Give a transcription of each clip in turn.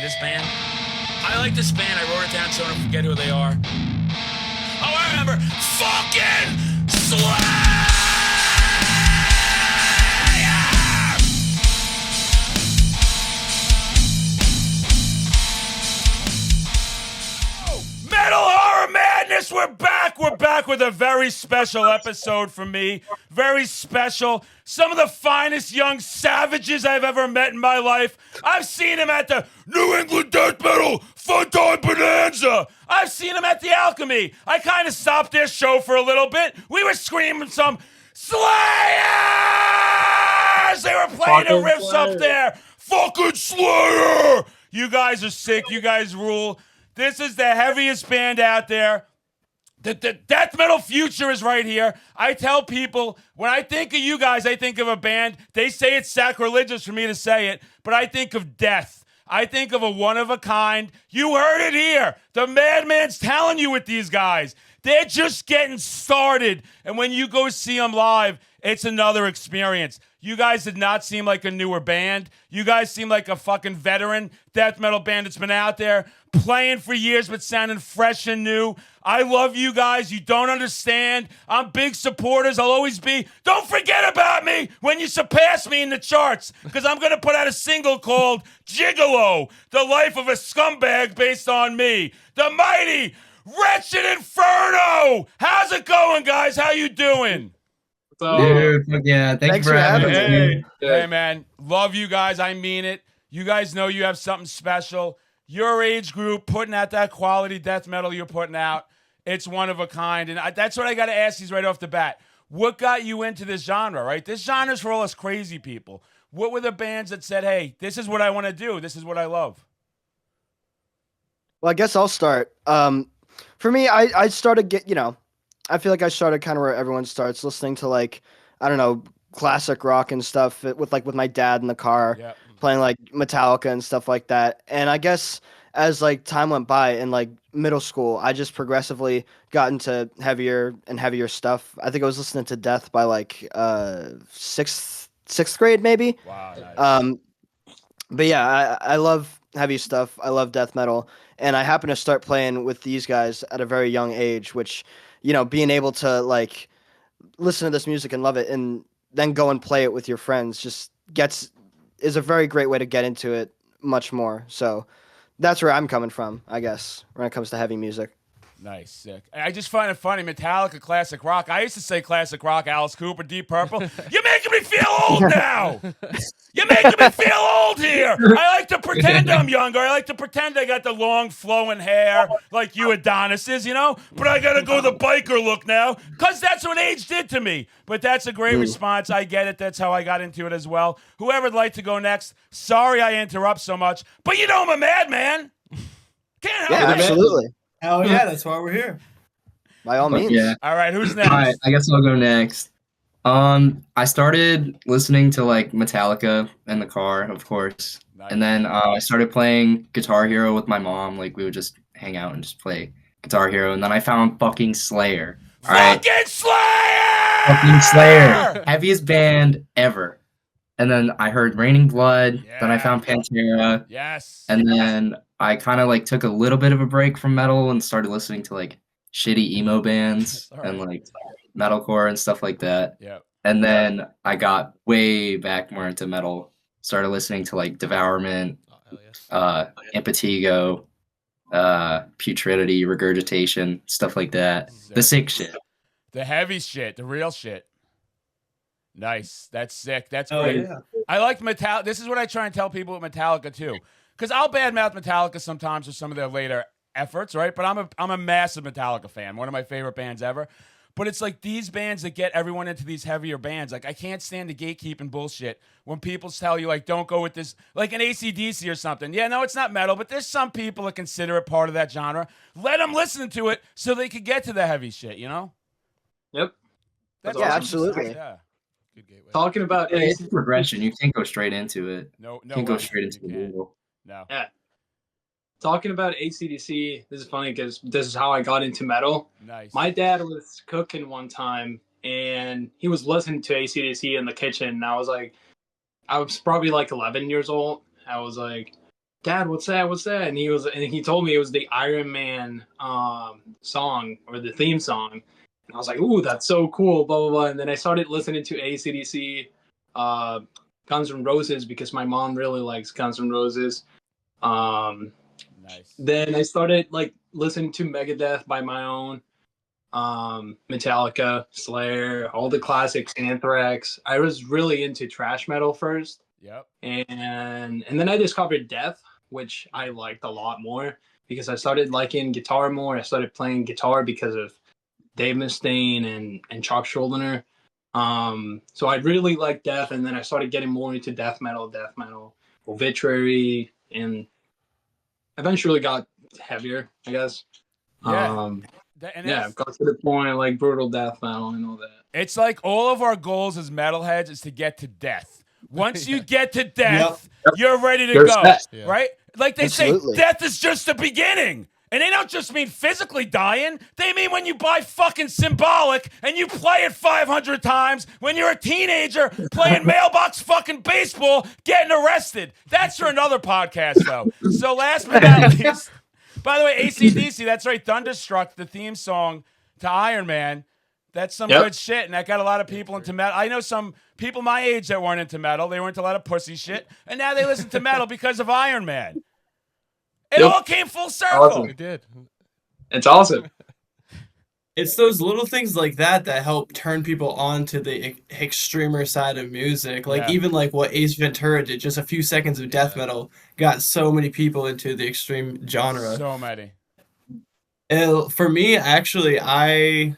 This band? I like this band. I wrote it down so I don't forget who they are. Oh, I remember. Fucking Slayer! Metal Horror Madness, we're back. We're back with a very special episode for me. Very special. Some of the finest young savages I've ever met in my life. I've seen them at the New England Death Metal Fun Time Bonanza. I've seen them at the Alchemy. I kind of stopped their show for a little bit. We were screaming some Slayers! They were playing the riffs up there. Fucking Slayer! You guys are sick. You guys rule. This is the heaviest band out there. The death metal future is right here. I tell people, when I think of you guys, I think of a band. They say it's sacrilegious for me to say it, but I think of death. I think of a one-of-a-kind. You heard it here. The Madman's telling you with these guys. They're just getting started. And when you go see them live, it's another experience. You guys did not seem like a newer band. You guys seem like a fucking veteran death metal band that's been out there playing for years but sounding fresh and new. I love you guys. You don't understand. I'm big supporters. I'll always be. Don't forget about me when you surpass me in the charts, because I'm going to put out a single called Gigolo, the life of a scumbag based on me. The mighty Wretched Inferno. How's it going, guys? How you doing? Dude, yeah, thanks for having me. Hey, man, love you guys. I mean it. You guys know you have something special. Your age group putting out that quality death metal you're putting out, it's one of a kind. And that's what I got to ask you right off the bat. What got you into this genre, right? This genre's for all us crazy people. What were the bands that said, hey, this is what I want to do. This is what I love? Well, I guess I'll start. For me, I started I feel like I started kind of where everyone starts, listening to I don't know, classic rock and stuff with my dad in the car, playing like Metallica and stuff like that. And I guess as time went by in middle school, I just progressively got into heavier and heavier stuff. I think I was listening to Death by sixth grade maybe. Wow. Nice. But yeah, I love heavy stuff. I love death metal, and I happened to start playing with these guys at a very young age, which, being able to listen to this music and love it and then go and play it with your friends is a very great way to get into it much more. So that's where I'm coming from, I guess, when it comes to heavy music. Nice, sick. I just find it funny, Metallica, classic rock. I used to say classic rock, Alice Cooper, Deep Purple. You're making me feel old now. You're making me feel old here. I like to pretend I'm younger. I like to pretend I got the long flowing hair like you Adonises, But I got to go the biker look now, because that's what age did to me. But that's a great response. I get it. That's how I got into it as well. Whoever'd like to go next, sorry I interrupt so much, but I'm a madman. Can't help it. Yeah, absolutely. Oh yeah, that's why we're here. By all means. Yeah. All right, who's next? All right, I guess I'll go next. I started listening to Metallica in the car, of course. Nice. And then I started playing Guitar Hero with my mom. We would just hang out and just play Guitar Hero. And then I found fucking Slayer. Fucking Slayer! Fucking Slayer. Heaviest band ever. And then I heard Raining Blood. Yeah. Then I found Pantera. Yes. And then I kind of took a little bit of a break from metal and started listening to shitty emo bands and metalcore and stuff like that. Yeah. And then I got way back more into metal. Started listening to Devourment, Impetigo, Putridity, Regurgitation, stuff like that. The sick shit. The heavy shit, the real shit. Nice. That's sick. That's great. Yeah. I like Metallica. This is what I try and tell people with Metallica too. Because I'll badmouth Metallica sometimes with some of their later efforts, right? But I'm a massive Metallica fan, one of my favorite bands ever. But it's these bands that get everyone into these heavier bands. I can't stand the gatekeeping bullshit when people tell you, don't go with this, an AC/DC or something. Yeah, no, it's not metal, but there's some people that consider it part of that genre. Let them listen to it so they could get to the heavy shit, Yep. That's Yeah, awesome. absolutely. Yeah. Good gateway. Talking about It's a progression. You can't go straight into it. No, You can't way. go straight into You the can't. Google. No. Yeah. Talking about AC/DC, this is funny because this is how I got into metal. Nice. My dad was cooking one time and he was listening to AC/DC in the kitchen. And I was probably 11 years old. I was Dad, what's that? What's that? And he told me it was the Iron Man song or the theme song. And I was like, ooh, that's so cool, blah, blah, blah. And then I started listening to AC/DC, Guns N' Roses, because my mom really likes Guns N' Roses. Nice. Then I started like listening to Megadeth by my own, Metallica, Slayer, all the classics, Anthrax. I was really into thrash metal first. Yep. And then I discovered Death, which I liked a lot more because I started liking guitar more. I started playing guitar because of Dave Mustaine and Chuck Schuldiner. So I really liked Death, and then I started getting more into death metal, Obituary, and eventually got heavier, I guess. Yeah. Got to the point like brutal death metal and all that. It's like all of our goals as metalheads is to get to death. Once you get to death, you're ready to go, right? Like they say, death is just the beginning. And they don't just mean physically dying. They mean when you buy fucking Symbolic and you play it 500 times when you're a teenager playing mailbox fucking baseball, getting arrested. That's for another podcast, though. So last but not least, by the way, AC/DC, that's right, Thunderstruck, the theme song to Iron Man. That's some good shit, and that got a lot of people into metal. I know some people my age that weren't into metal. They were into a lot of pussy shit, and now they listen to metal because of Iron Man. It all came full circle. Awesome. It did. It's awesome. It's those little things like that that help turn people on to the extremer side of music. Like even like what Ace Ventura did, just a few seconds of death metal got so many people into the extreme genre. So many. And for me, actually, I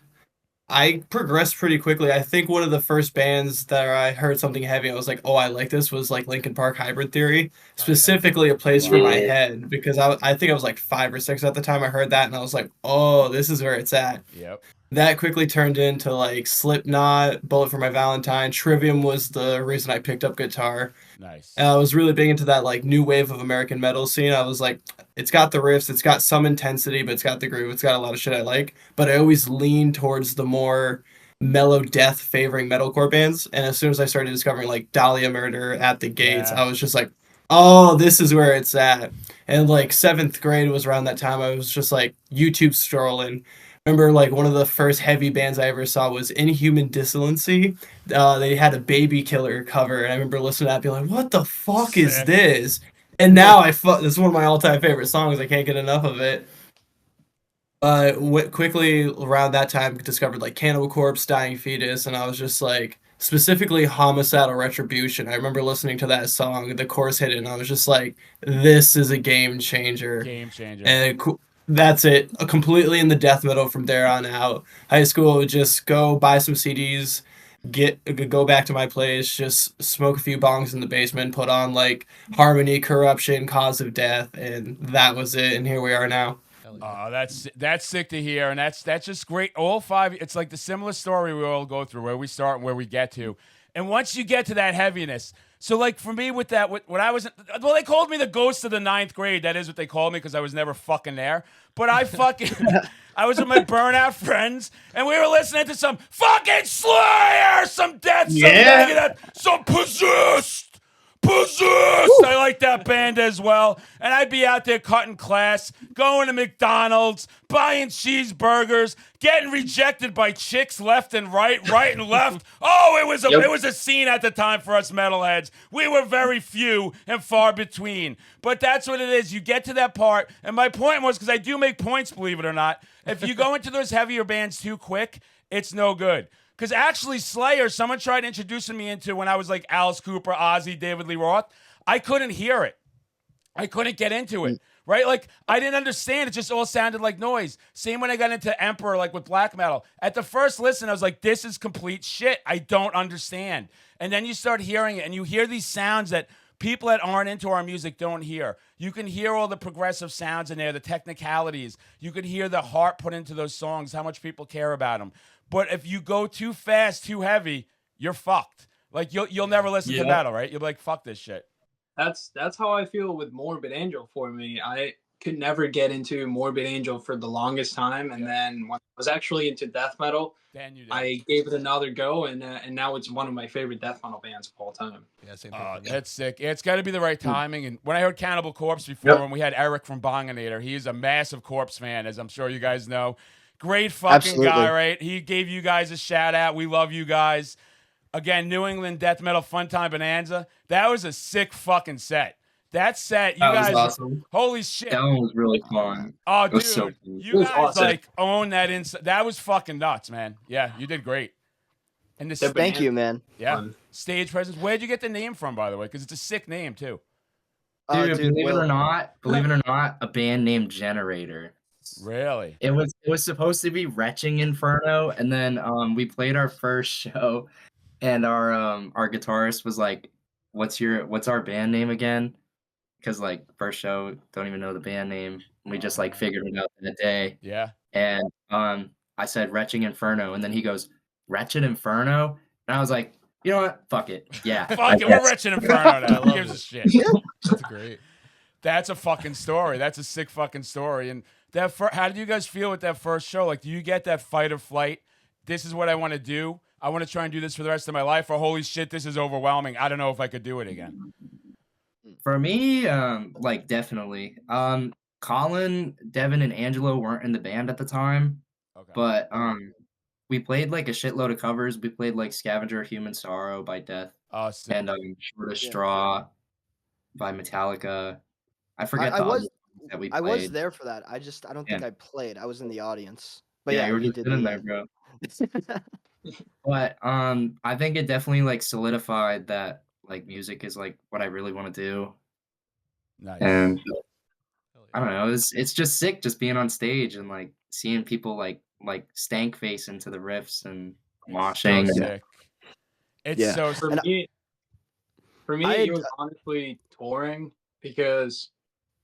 progressed pretty quickly. I think one of the first bands that I heard something heavy, I was like, oh, I like this, was like Linkin Park Hybrid Theory, specifically A Place for My Head, because I think I was like 5 or 6 at the time I heard that, and I was like, oh, this is where it's at. Yep. That quickly turned into like Slipknot, Bullet for My Valentine. Trivium was the reason I picked up guitar. Nice. And I was really big into that like new wave of American metal scene. I was like, it's got the riffs, it's got some intensity, but it's got the groove, it's got a lot of shit I like. But I always lean towards the more mellow death favoring metalcore bands. And as soon as I started discovering like Dahlia Murder, At the Gates, I was just like, oh, this is where it's at. And like 7th grade was around that time. I was just like YouTube strolling. Remember, like, one of the first heavy bands I ever saw was Inhuman Dissolency. They had a Baby Killer cover, and I remember listening to that, being like, what the fuck is this? And now this is one of my all-time favorite songs. I can't get enough of it. Quickly, around that time, discovered, like, Cannibal Corpse, Dying Fetus, and I was just, like, specifically Homicidal Retribution. I remember listening to that song, the chorus hit it, and I was just like, this is a game changer. Game changer. And that's it. Completely in the death metal from there on out. High school would just go buy some CDs, go back to my place, just smoke a few bongs in the basement, put on like Harmony, Corruption, Cause of Death, and that was it. And here we are now. Oh, that's sick to hear, and that's just great. All 5, it's like the similar story we all go through, where we start and where we get to, and once you get to that heaviness. So, like, for me with that, when I was, well, they called me the ghost of the 9th grade. That is what they called me because I was never fucking there. But I was with my burnout friends, and we were listening to some fucking Slayer, some Death, some Megadeth, some Possessed. I like that band as well. And I'd be out there cutting class, going to McDonald's, buying cheeseburgers, getting rejected by chicks left and right and left. Oh, it was a scene at the time for us metalheads. We were very few and far between. But that's what it is. You get to that part. And my point was, because I do make points, believe it or not, if you go into those heavier bands too quick, it's no good. Because actually, Slayer, someone tried introducing me into when I was like Alice Cooper, Ozzy, David Lee Roth. I couldn't hear it. I couldn't get into it, right? Like, I didn't understand. It just all sounded like noise. Same when I got into Emperor, like with black metal. At the first listen, I was like, this is complete shit. I don't understand. And then you start hearing it, and you hear these sounds that people that aren't into our music don't hear. You can hear all the progressive sounds in there, the technicalities. You can hear the heart put into those songs, how much people care about them. But if you go too fast, too heavy, you're fucked. Like, you'll never listen to metal, right? You'll be like, fuck this shit. That's how I feel with Morbid Angel for me. could never get into Morbid Angel for the longest time, and then when I was actually into death metal, Then you did. I gave it another go, and now it's one of my favorite death metal bands of all time. Yeah, same thing for me. That's sick. Yeah, it's got to be the right timing. And when I heard Cannibal Corpse before, Yep. when we had Eric from Bonginator, he's a massive Corpse fan, as I'm sure you guys know. Great fucking Absolutely. guy, right? He gave you guys a shout out. We love you guys. Again, New England Death Metal Fun Time Bonanza. That was a sick fucking set. That set, you That guys, was awesome. holy shit. That one was really fun. Oh, It was dude, so cool. you It was guys awesome. like own that inside. That was fucking nuts, man. Yeah, you did great. And this, The Thank you, man. yeah, Fun. stage presence. Where'd you get the name from, by the way? Because it's a sick name too. Dude, believe Will. it or not, a band named Generator. Really? It was supposed to be Wretched Inferno, and then we played our first show, and our guitarist was like, "What's our band name again?" Because like first show, don't even know the band name. We just like figured it out that day, Yeah. and I said Wretched Inferno, and then he goes Wretched Inferno, and I was like, you know what? Fuck it, yeah. Fuck it, we're Wretched Inferno now. Who gives a shit? That's great. That's a fucking story. That's a sick fucking story. And that how did you guys feel with that first show? Like, do you get that fight or flight? This is what I want to do. I want to try and do this for the rest of my life. Or holy shit, this is overwhelming. I don't know if I could do it again. For me, like definitely. Colin, Devin, and Angelo weren't in the band at the time, Okay. but we played like a shitload of covers. We played like Scavenger, Human Sorrow by Death, Oh, sick. and Short of Yeah. Straw by Metallica. I forget I the was other ones that we I played. was there for that. I don't think Yeah. I played. I was in the audience. But Yeah, yeah, you were you just did sitting do there, bro. that. But I think it definitely like solidified that like music is like what I really want to do, Nice. and Hell I yeah. don't know. It's just sick just being on stage and like seeing people like stank face into the riffs and So moshing. and- sick. It's Yeah. so For And me, I it had- was honestly touring, because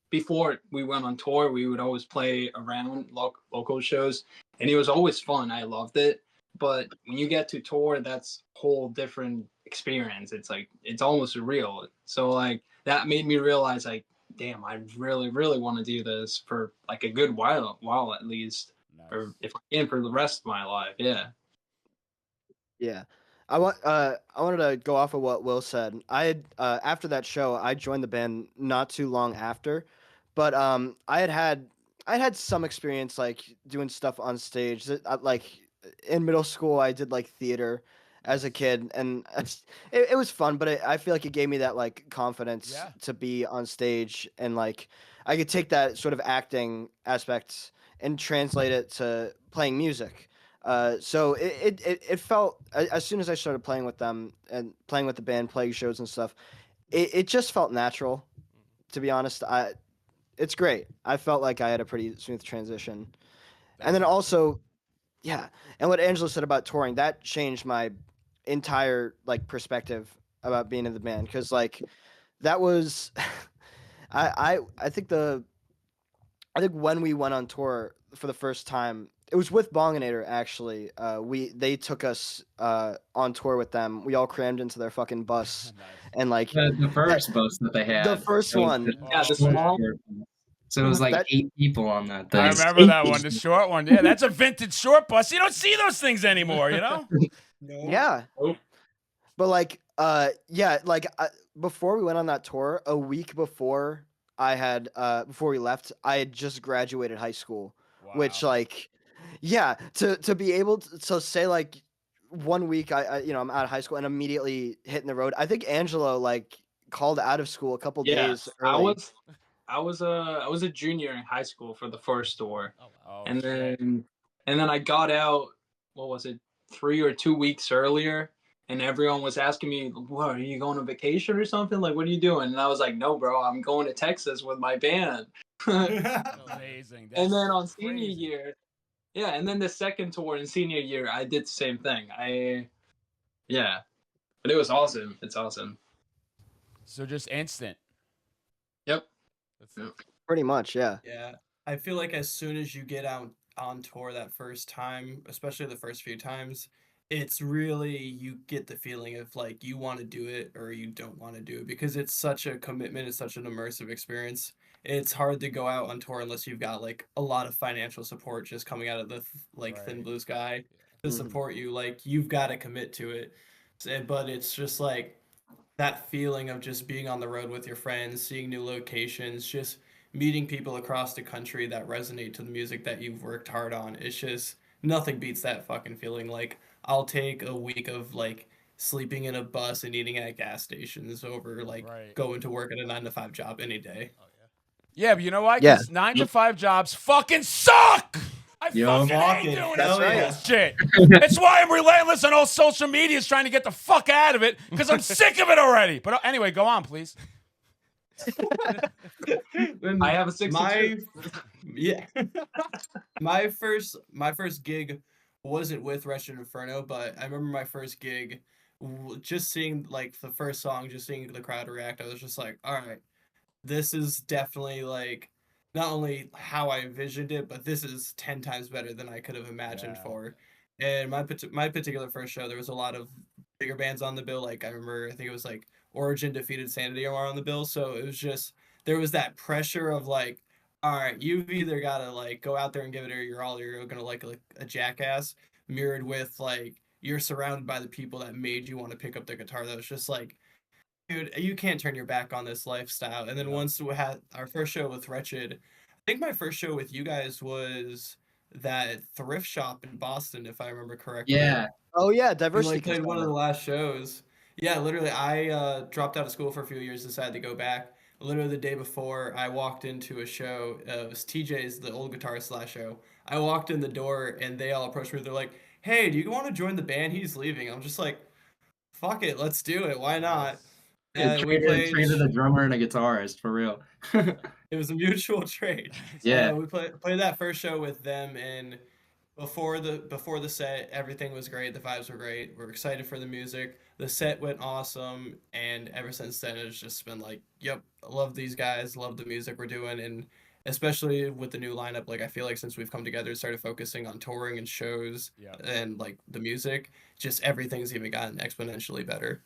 before we went on tour, we would always play around local shows, and it was always fun. I loved it. But when you get to tour, that's a whole different experience. It's like, it's almost surreal. So like that made me realize, like, damn, I really, really want to do this for like a good while at least, nice. or if I can for the rest of my life. Yeah. Yeah. I wanted to go off of what Will said. I had after that show, I joined the band not too long after, but I had some experience like doing stuff on stage. Like in middle school, I did like theater as a kid, and it was fun. But I feel like it gave me that like confidence Yeah. to be on stage, and like I could take that sort of acting aspect and translate it to playing music. So it felt as soon as I started playing with them and playing with the band, playing shows and stuff, it just felt natural. To be honest, it's great. I felt like I had a pretty smooth transition, and then also, yeah. And what Angela said about touring, that changed my entire like perspective about being in the band, because like that was, I think when we went on tour for the first time, it was with Bonginator actually. They took us on tour with them. We all crammed into their fucking bus, Nice. and like The first bus that they had. the first it was one. Yeah, the Oh, small. So it was like That- 8 people on that thing. I remember that one, the short one. Yeah, that's a vintage short bus. You don't see those things anymore, you know? Yeah. Oh. But like yeah, like before we went on that tour, a week before before we left, I had just graduated high school, which Wow. like yeah, to be able to so say like 1 week I I'm out of high school and immediately hitting the road. I think Angelo like called out of school a couple Yeah, days I early. was a junior in high school for the first tour, Oh, wow. Oh, and shit. then I got out. What was it, 3 or 2 weeks earlier? And everyone was asking me, "What, are you going on vacation or something? Like, what are you doing?" And I was like, "No, bro, I'm going to Texas with my band." Amazing. That's And then on senior crazy. year, yeah, and then the second tour in senior year, I did the same thing. Yeah, but it was awesome. It's awesome. So just instant. Yep. That's Pretty much, yeah. Yeah, I feel like as soon as you get out on tour that first time, especially the first few times, it's really you get the feeling of like you want to do it or you don't want to do it, because it's such a commitment, it's such an immersive experience. it's hard to go out on tour unless you've got like a lot of financial support just coming out of the thin Right. blue sky to Mhm. support you. Like you've got to commit to it. But it's just like that feeling of just being on the road with your friends, seeing new locations, just meeting people across the country that resonate to the music that you've worked hard on. It's just nothing beats that fucking feeling. Like I'll take a week of like sleeping in a bus and eating at gas stations over like Right. going to work at a 9 to 5 job any day. Oh yeah. Yeah, but you know why? Yeah. Because 9 to 5 jobs fucking suck. I Yo. fucking hate Fucking doing hell this yeah. bullshit. It's why I'm relentless on all social medias trying to get the fuck out of it because I'm sick of it already. But anyway, go on, please. I have a 62. Yeah. my first gig wasn't with Wretched Inferno, but I remember my first gig just seeing like the first song, just seeing the crowd react. I was just like, all right, this is definitely like not only how I envisioned it, but this is 10 times better than I could have imagined Yeah. for. And my particular first show, there was a lot of bigger bands on the bill. Like I remember, I think it was like Origin defeated Sanity are on the bill. So it was just there was that pressure of like, all right, you've either gotta like go out there and give it your all, or you're gonna like a jackass. Mirrored with like you're surrounded by the people that made you want to pick up the guitar. That was just like, dude, you can't turn your back on this lifestyle. And then Yeah. once we had our first show with Wretched, I think my first show with you guys was that thrift shop in Boston, if I remember correctly. Yeah. Oh yeah, We diversity. like played one of the consignment. last shows. Yeah, literally, I dropped out of school for a few years, decided to go back. Literally the day before, I walked into a show. It was TJ's, the old guitarist last show. I walked in the door, and they all approached me. They're like, "Hey, do you want to join the band? He's leaving." I'm just like, "Fuck it, let's do it. Why not?" Dude, We played. traded a drummer and a guitarist for real. It was a mutual trade. Yeah. We played that first show with them, and before the set, everything was great. The vibes were great. We're excited for the music. The set went awesome, and ever since then, it's just been like, yep, I love these guys, love the music we're doing, and especially with the new lineup, like I feel like since we've come together and started focusing on touring and shows Yeah. and like the music, just everything's even gotten exponentially better.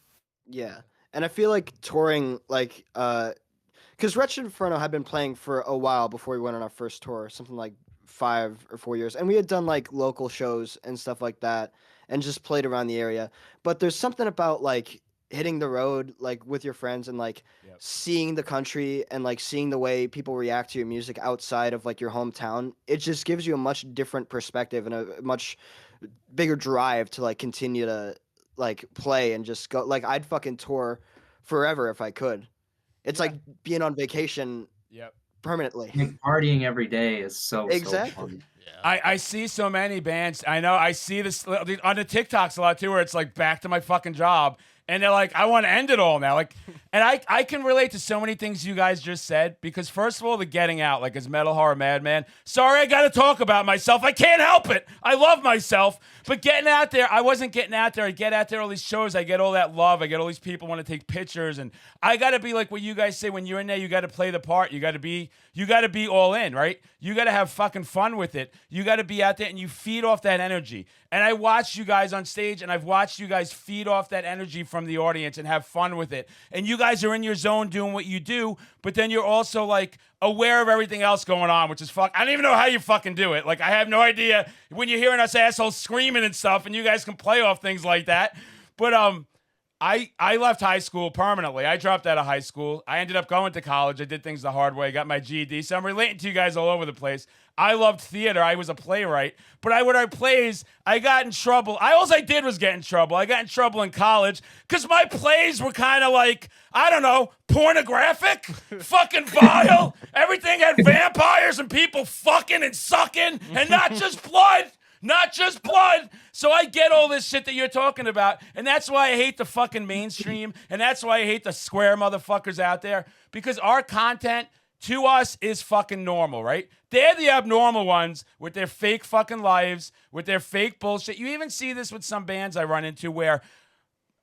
Yeah, and I feel like touring, like, because Wretched Inferno had been playing for a while before we went on our first tour, something like 5 or 4 years, and we had done like local shows and stuff like that, and just played around the area. But there's something about like hitting the road, like with your friends, and like Yep. seeing the country and like seeing the way people react to your music outside of like your hometown. It just gives you a much different perspective and a much bigger drive to like continue to like play and just go. Like I'd fucking tour forever if I could. It's Yeah. like being on vacation Yep. permanently. And partying every day is so Exactly. fun. Yeah. I see so many bands. I know I see this on the TikToks a lot too, where it's like back to my fucking job. And they're like, I want to end it all now. Like, and I can relate to so many things you guys just said because first of all, the getting out, like as Metal Horror Madman. Sorry, I got to talk about myself. I can't help it. I love myself, but getting out there, I wasn't getting out there. I get out there all these shows. I get all that love. I get all these people want to take pictures, and I got to be like what you guys say when you're in there. You got to play the part. You got to be all in, right? You got to have fucking fun with it. You got to be out there and you feed off that energy. And I watched you guys on stage, and I've watched you guys feed off that energy from the audience and have fun with it. And you guys are in your zone doing what you do, but then you're also like aware of everything else going on, which is fuck. I don't even know how you fucking do it. Like I have no idea when you're hearing us assholes screaming and stuff, and you guys can play off things like that. But I left high school permanently. I dropped out of high school. I ended up going to college. I did things the hard way. I got my GED. So I'm relating to you guys all over the place. I loved theater. I was a playwright. But when I plays, I got in trouble. All I did was get in trouble. I got in trouble in college because my plays were kind of like, I don't know, pornographic, fucking vile. Everything had vampires and people fucking and sucking and not just blood. Not just blood. So I get all this shit that you're talking about. And that's why I hate the fucking mainstream. And that's why I hate the square motherfuckers out there. Because our content to us is fucking normal, right? They're the abnormal ones with their fake fucking lives, with their fake bullshit. You even see this with some bands I run into where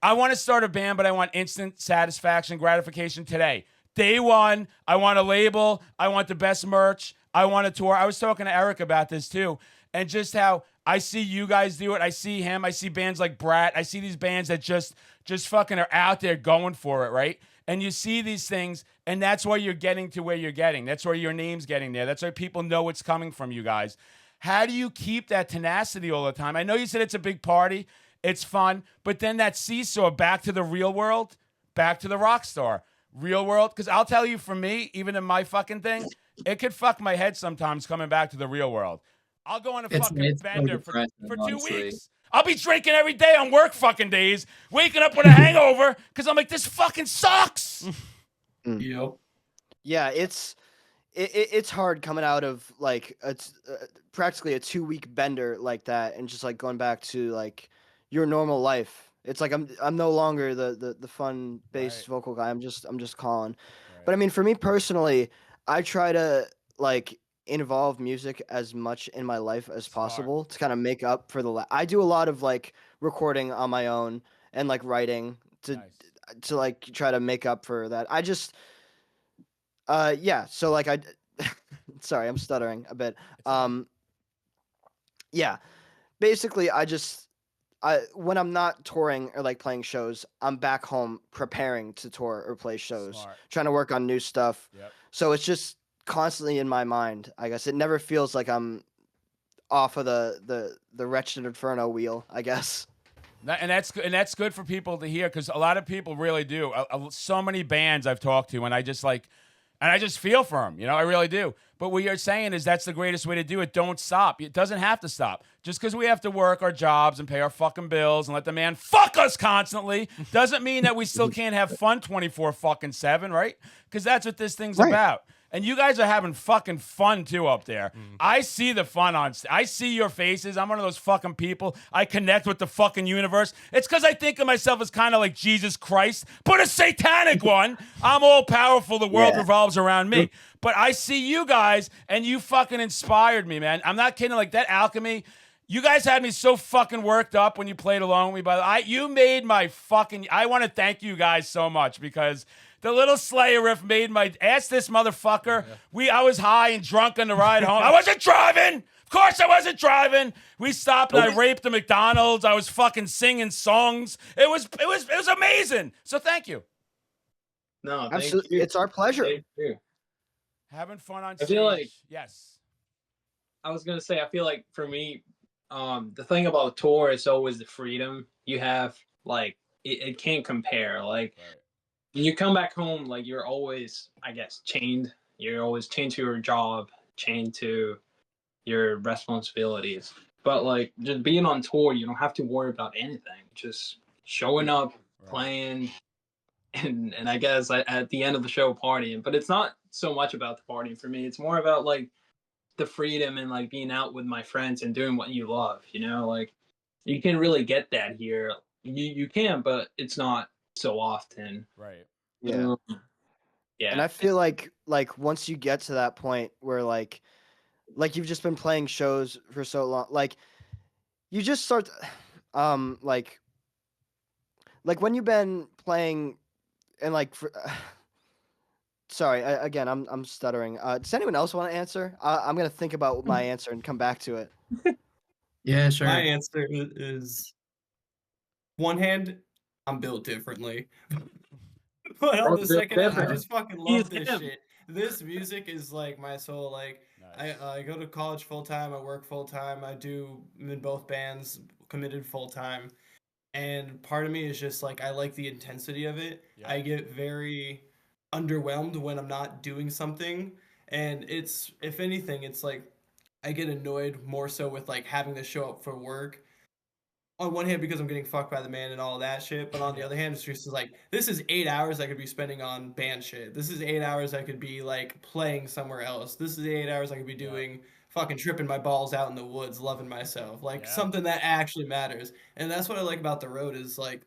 I want to start a band, but I want instant satisfaction, gratification today. Day one, I want a label. I want the best merch. I want a tour. I was talking to Eric about this too. And just how I see you guys do it. I see him. I see bands like Brat. I see these bands that just fucking are out there going for it, right? And you see these things, And that's why you're getting to where you're getting. That's why your name's getting there. That's why people know it's coming from you guys. How do you keep that tenacity all the time? I know you said it's a big party, it's fun, but then that seesaw back to the real world, back to the rock star. Real world, because I'll tell you, for me, even in my fucking thing, it could fuck my head sometimes coming back to the real world. I'll go on a fucking It's so bender for depressing, 2 honestly. weeks. I'll be drinking every day on work fucking days, waking up with a hangover because I'm like, this fucking sucks. Yep. Yeah, it's hard coming out of like practically a 2-week bender like that, and just like going back to like your normal life. It's like I'm no longer the fun bass Right. vocal guy. I'm just Colin. Right. But I mean, for me personally, I try to like involve music as much in my life as Smart. possible to kind of make up for I do a lot of like recording on my own and like writing Nice. to like try to make up for that. I just yeah, so like I sorry, I'm stuttering a bit. Yeah. Basically, when I'm not touring or like playing shows, I'm back home preparing to tour or play shows, Smart. trying to work on new stuff. Yep. So it's just constantly in my mind. I guess it never feels like I'm off of the Wretched Inferno wheel, I guess. And that's good for people to hear, because a lot of people really do. So many bands I've talked to, and I just feel for them. You know, I really do. But what you're saying is that's the greatest way to do it. Don't stop. It doesn't have to stop. Just because we have to work our jobs and pay our fucking bills and let the man fuck us constantly doesn't mean that we still can't have fun 24/7, right? Because that's what this thing's about. And you guys are having fucking fun too up there. I see the fun I see your faces. I'm one of those fucking people. I connect with the fucking universe. It's because I think of myself as kind of like Jesus Christ, but a satanic one. I'm all powerful. The world revolves around me. But I see you guys, and you fucking inspired me, man. I'm not kidding. Like that alchemy. You guys had me so fucking worked up when you played along with me. But you made my fucking. I want to thank you guys so much, because the little Slayer riff made my ask this motherfucker. I was high and drunk on the ride home. I wasn't driving. Of course I wasn't driving. We stopped and I raped the McDonald's. I was fucking singing songs. It was amazing. So thank you. No, thank Absolutely. you. It's our pleasure. Thank you. Having fun on I stage. feel like- Yes. I was gonna say, I feel like for me, the thing about tour is always the freedom you have. Like it can't compare. Like when you come back home, like you're always, I guess, chained. You're always chained to your job, chained to your responsibilities. But like just being on tour, you don't have to worry about anything. Just showing up, playing, and I guess at the end of the show partying. But it's not so much about the partying for me. It's more about like the freedom and like being out with my friends and doing what you love. You know, like you can really get that here. You can, but it's not so often. Right. Yeah. Yeah. And I feel like once you get to that point where like you've just been playing shows for so long, like you just start like when you've been playing and like sorry, again, I'm stuttering. Does anyone else want to answer? I'm gonna think about my answer and come back to it. Yeah, sure. My answer is one hand, I'm built differently. But on the second hand, I just fucking love this shit. This music is like my soul. Like I go to college full time, I work full time, I'm in both bands, committed full time. And part of me is just like I like the intensity of it. Yeah. I get very underwhelmed when I'm not doing something. And it's, if anything, it's like I get annoyed more so with like having to show up for work. On one hand, because I'm getting fucked by the man and all that shit, but on the other hand, it's just like this is 8 hours I could be spending on band shit. This is 8 hours I could be like playing somewhere else. This is 8 hours I could be doing fucking tripping my balls out in the woods, loving myself, like something that actually matters. And that's what I like about the road is like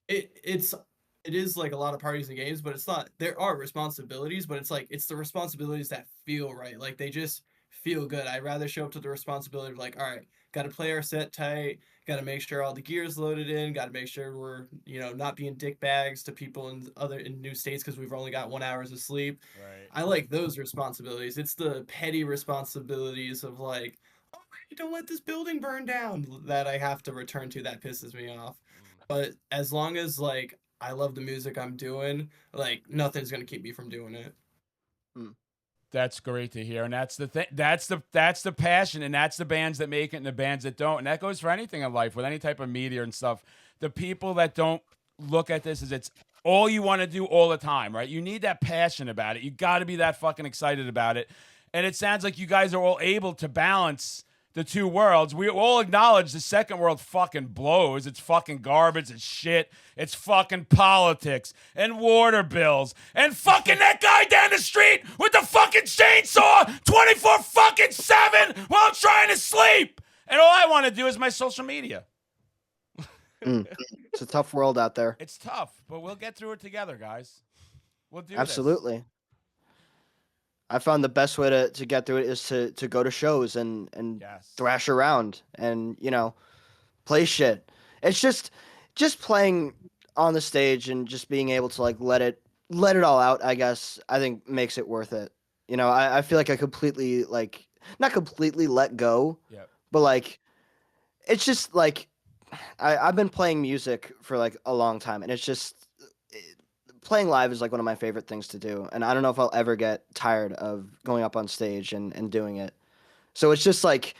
it is like a lot of parties and games, but it's not. There are responsibilities, but it's like it's the responsibilities that feel right. Like they just feel good. I'd rather show up to the responsibility of like, all right, got to play our set tight. Got to make sure all the gear's loaded in. Got to make sure we're, not being dick bags to people in new states because we've only got 1 hour of sleep. Right. I like those responsibilities. It's the petty responsibilities of like, oh, don't let this building burn down that I have to return to that pisses me off. But as long as like I love the music I'm doing. Like nothing's gonna keep me from doing it. That's great to hear, and that's the thing. That's the passion, and that's the bands that make it, and the bands that don't. And that goes for anything in life, with any type of media and stuff. The people that don't look at this as it's all you want to do all the time, right? You need that passion about it. You got to be that fucking excited about it. And it sounds like you guys are all able to balance the two worlds. We all acknowledge the second world fucking blows. It's fucking garbage. It's shit. It's fucking politics and water bills and fucking that guy down the street with the fucking chainsaw 24 fucking 7 while I'm trying to sleep. And all I want to do is my social media. It's a tough world out there. It's tough, but we'll get through it together, guys. We'll do Absolutely. I found the best way to get through it is to go to shows and Yes. thrash around and, you know, play shit. It's just playing on the stage and just being able to like let it all out, I guess, I think makes it worth it. You know, I feel like I completely like not completely let go, Yep. but like it's just like I've been playing music for like a long time, and it's just playing live is like one of my favorite things to do, and I don't know if I'll ever get tired of going up on stage and doing it. So it's just like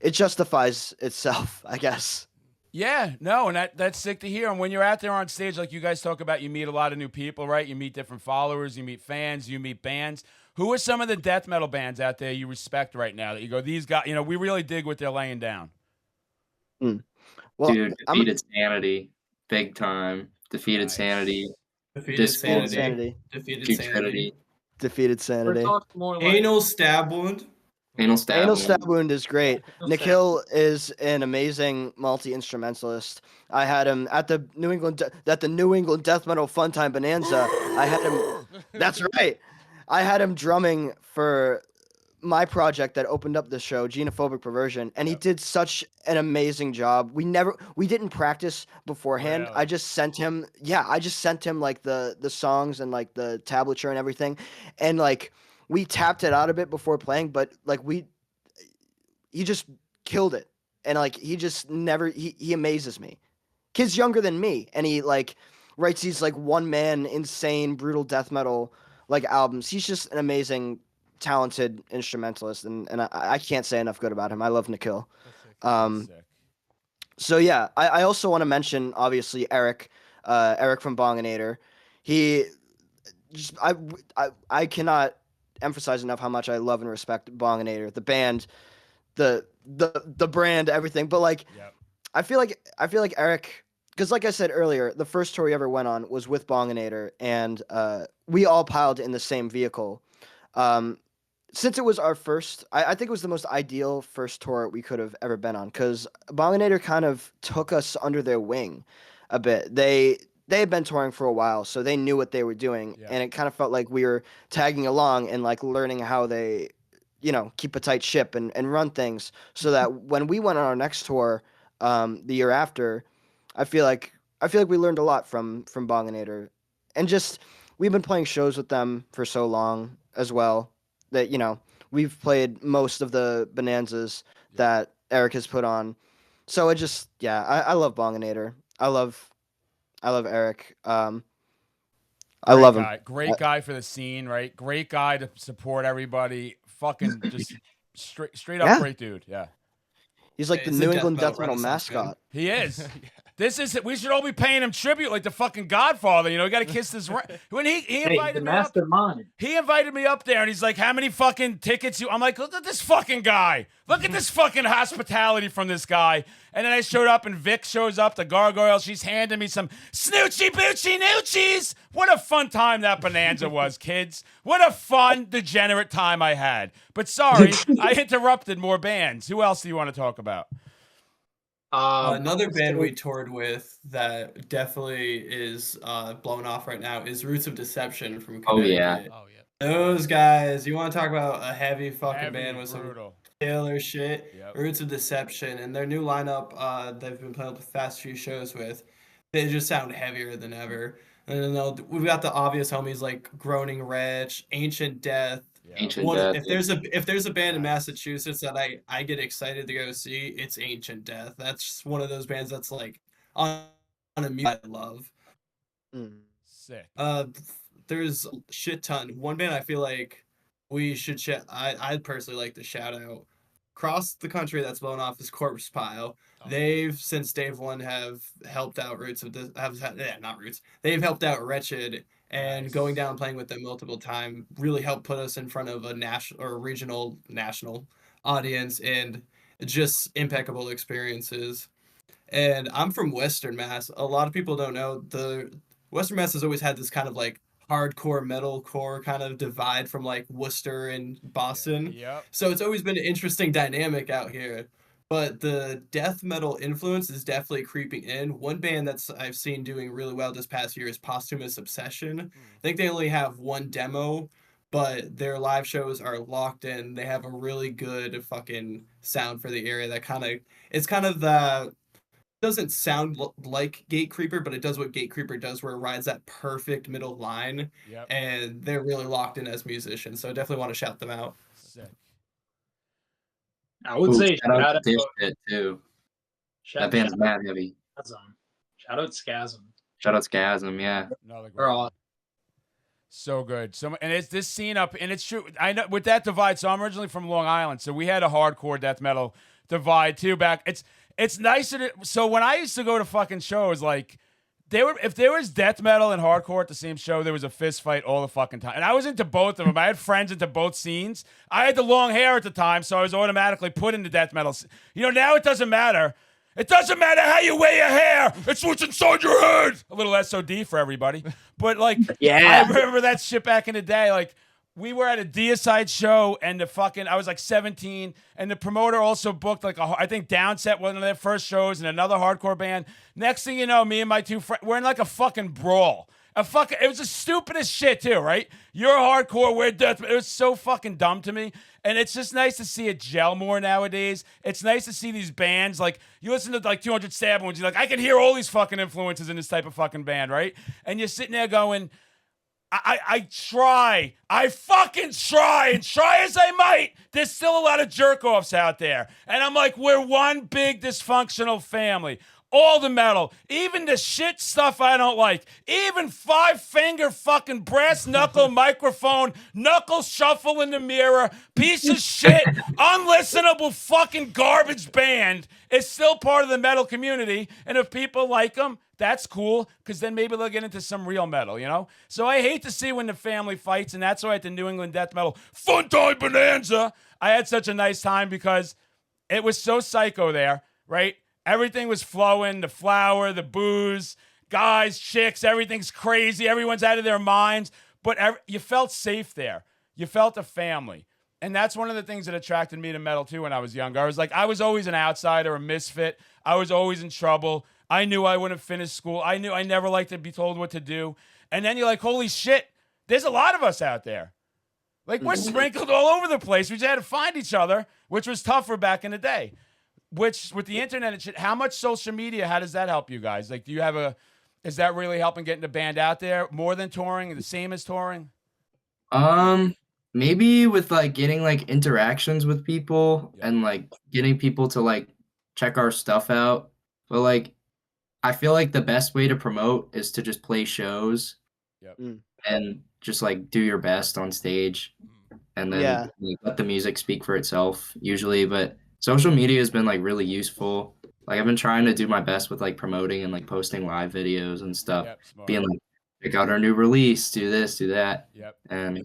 it justifies itself, I guess. Yeah, no, and that's sick to hear. And when you're out there on stage, like you guys talk about, you meet a lot of new people, right? You meet different followers, you meet fans, you meet bands. Who are some of the death metal bands out there you respect right now that you go, these guys, you know, we really dig what they're laying down? Well, Dude, Defeated Sanity, big time. Defeated Nice. Sanity, Defeated Discord. Sanity. Sanity, Defeated Futility, Sanity. Defeated We're Sanity. talking more like Anal Stab Wound. Anal Stab. Anal Wound. Stab Wound is great. Anal Nikhil is an amazing multi-instrumentalist. I had him at the New England Death Metal Funtime Bonanza. I had him. That's right. I had him drumming for my project that opened up the show, Genophobic Perversion, and he did such an amazing job. We didn't practice beforehand. Really? I just sent him like the songs and like the tablature and everything, and like we tapped it out a bit before playing, but like he just killed it, and like he amazes me. Kid's younger than me, and he like writes these like one man insane brutal death metal like albums. He's just an amazing talented instrumentalist, and I can't say enough good about him. I love Nikhil. Sick. So yeah, I also want to mention obviously Eric from Bonginator. He just I cannot emphasize enough how much I love and respect Bonginator, the band, the brand, everything. But like, Yep. I feel like Eric, because like I said earlier, the first tour we ever went on was with Bonginator, and we all piled in the same vehicle. Since it was our first, I think it was the most ideal first tour we could have ever been on, because Bonginator kind of took us under their wing a bit. They had been touring for a while, so they knew what they were doing, Yeah. and it kind of felt like we were tagging along and like learning how they, you know, keep a tight ship and run things, so that when we went on our next tour, the year after, I feel like we learned a lot from Bonginator, and just we've been playing shows with them for so long as well that, you know, we've played most of the bonanzas that Eric has put on. So it just, yeah, I love Bonginator. I love Eric. I love him. Great guy for the scene, right? Great guy to support everybody. Fucking just straight up Yeah. great dude. Yeah. He's like Yeah, the he's New a England death death metal metal renaissance man. mascot. He is. This is we should all be paying him tribute like the fucking Godfather. You know, you got to kiss this. When he hey, invited the me up, mastermind. he invited me up there, and he's like, "How many fucking tickets you?" I'm like, "Look at this fucking guy. Look at this fucking hospitality from this guy." And then I showed up, and Vic shows up, the gargoyle. She's handing me some snoochie boochie noochies. What a fun time that bonanza was, kids. What a fun, degenerate time I had. But sorry, I interrupted more bands. Who else do you want to talk about? Another band we toured with that definitely is blown off right now is Roots of Deception from Oh, Connecticut. yeah. Oh yeah. Those guys, you want to talk about a heavy fucking Heavy, band with some brutal. killer shit? Yep. Roots of Deception, and their new lineup they've been playing the past few shows with, they just sound heavier than ever. And then we've got the obvious homies like Groaning Wretch, Ancient Death. Yeah. Ancient One, Death. if there's a band in Nice. Massachusetts that I get excited to go see, it's Ancient Death. That's just one of those bands that's like on a music I love. Mm. Sick. There's a shit ton. One band I feel like we should I'd personally like to shout out across the country that's blown off is Corpse Pile. Oh, They've since Dave One have helped out not Roots. They've helped out Wretched, and Nice. going down and playing with them multiple times really helped put us in front of a national or regional national audience, and just impeccable experiences. And I'm from Western Mass. A lot of people don't know the Western Mass has always had this kind of like hardcore metalcore kind of divide from like Worcester and Boston. Yep. So it's always been an interesting dynamic out here. But the death metal influence is definitely creeping in. One band that's I've seen doing really well this past year is Posthumous Obsession. I think they only have one demo, but their live shows are locked in. They have a really good fucking sound for the area that it's kind of the doesn't sound like Gatecreeper, but it does what Gatecreeper does, where it rides that perfect middle line, Yep. and they're really locked in as musicians. So I definitely want to shout them out. Sick. I would Ooh, say shout out shout out, to Dipshit too. That band's mad heavy. Shout out Scasm. Shout out Scasm, yeah. Another great They're one. all So good. And it's this scene up, and it's true. I know with that divide. So I'm originally from Long Island, so we had a hardcore death metal divide too. Back, it's nicer. So when I used to go to fucking shows, like if there was death metal and hardcore at the same show, there was a fist fight all the fucking time. And I was into both of them. I had friends into both scenes. I had the long hair at the time, so I was automatically put into death metal. Now it doesn't matter. It doesn't matter how you wear your hair. It's what's inside your head. A little SOD for everybody. But like, Yeah. I remember that shit back in the day. Like, we were at a Deicide show, and I was like 17, and the promoter also booked I think Downset, one of their first shows, and another hardcore band. Next thing you know, me and my two friends, we're in like a fucking brawl. It was the stupidest shit too, right? You're hardcore, we're death. It was so fucking dumb to me. And it's just nice to see it gel more nowadays. It's nice to see these bands, like, you listen to like 200 Stab Wounds, you're like, I can hear all these fucking influences in this type of fucking band, right? And you're sitting there going, I fucking try, and try as I might, there's still a lot of jerk-offs out there. And I'm like, we're one big dysfunctional family. All the metal, even the shit stuff I don't like, even 5-finger fucking brass knuckle microphone, knuckle shuffle in the mirror, piece of shit, unlistenable fucking garbage band is still part of the metal community. And if people like them, that's cool, because then maybe they'll get into some real metal, you know? So I hate to see when the family fights, and that's why at the New England Death Metal Fun Time Bonanza, I had such a nice time because it was so psycho there, right? Everything was flowing, the flour, the booze, guys, chicks, everything's crazy. Everyone's out of their minds. But you felt safe there. You felt a family. And that's one of the things that attracted me to metal, too, when I was younger. I was always an outsider, a misfit. I was always in trouble. I knew I wouldn't finish school. I knew I never liked to be told what to do. And then you're like, holy shit, there's a lot of us out there. Like, we're sprinkled all over the place. We just had to find each other, which was tougher back in the day. Which, with the internet and shit, how much social media, how does that help you guys? Like, is that really helping getting the band out there more than touring, the same as touring? Maybe with like getting like interactions with people and like getting people to like check our stuff out. But like, I feel like the best way to promote is to just play shows and just like do your best on stage, and then like, let the music speak for itself usually. But social media has been like really useful. Like, I've been trying to do my best with like promoting and like posting live videos and stuff, being like, check out our new release, do this, do that, and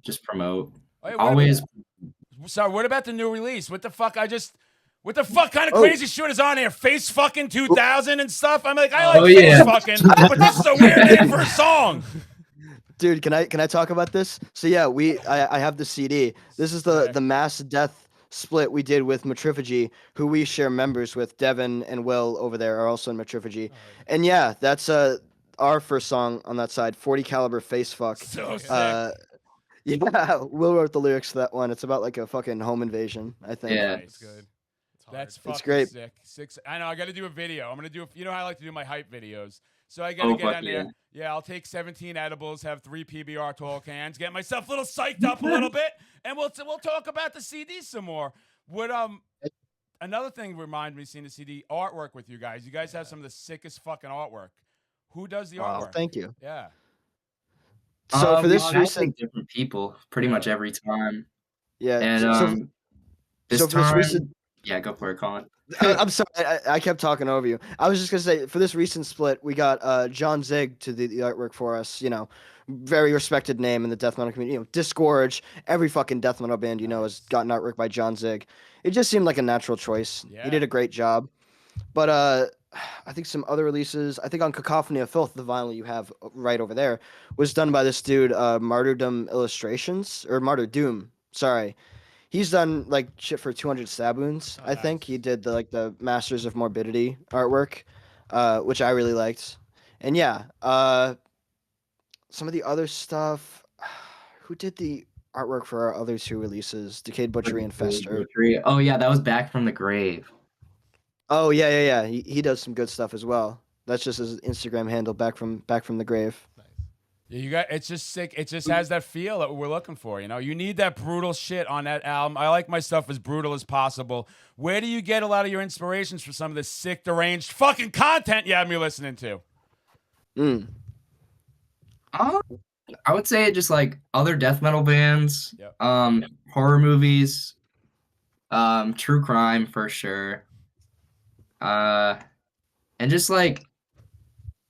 just promote. What about the new release? What the fuck kind of crazy shit is on here? Face fucking 2000 and stuff. I'm like, I like face fucking, but this is a weird name for a song. Dude, can I talk about this? So yeah, I have the CD. This is the mass death split we did with Matriphagy, who we share members with. Devin and Will over there are also in Matriphagy. And yeah, that's our first song on that side, 40 caliber face fuck. So sick. Yeah, Will wrote the lyrics to that one. It's about like a fucking home invasion, I think. Yeah, It's good. That's fucking great. sick. I know, I got to do a video. I'm going to do, you know how I like to do my hype videos. So I got to get on there. Yeah, I'll take 17 edibles, have 3 PBR tall cans, get myself a little psyched up a little bit, and we'll talk about the CD some more. Another thing reminded me seeing the CD artwork with you guys. You guys have some of the sickest fucking artwork. Who does the Oh, artwork? thank you. Yeah. So for this I recent, think different people pretty much every time. yeah. And this So for this time, recent, yeah, go for it, Colin. I'm sorry, I kept talking over you. I was just gonna say for this recent split, we got John Zig to the artwork for us. You know, very respected name in the death metal community. You know, Disgorge, every fucking death metal band you know has gotten artwork by John Zig. It just seemed like a natural choice. Yeah. He did a great job. But I think some other releases. I think on Cacophony of Filth, the vinyl you have right over there was done by this dude, Martyrdom Illustrations or Martyrdom. Sorry. He's done like shit for 200 Saboons. Oh, I think nice. he did the Masters of Morbidity artwork, which I really liked. And yeah, some of the other stuff. Who did the artwork for our other two releases? Decayed Butchery and Fester. Oh yeah, that was Back from the Grave. Oh yeah. He does some good stuff as well. That's just his Instagram handle, back from the grave. Yeah, you got. It's just sick. It just has that feel that we're looking for. You know, you need that brutal shit on that album. I like my stuff as brutal as possible. Where do you get a lot of your inspirations for some of this sick, deranged fucking content you have me listening to? I would say just like other death metal bands, Yep. horror movies, true crime for sure. And just like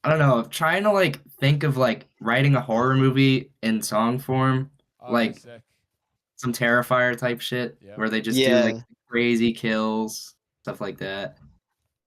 I don't know, trying to like think of like writing a horror movie in song form, Oh, like sick. some Terrifier type shit Yep. where they just do Yeah. like crazy kills, stuff like that.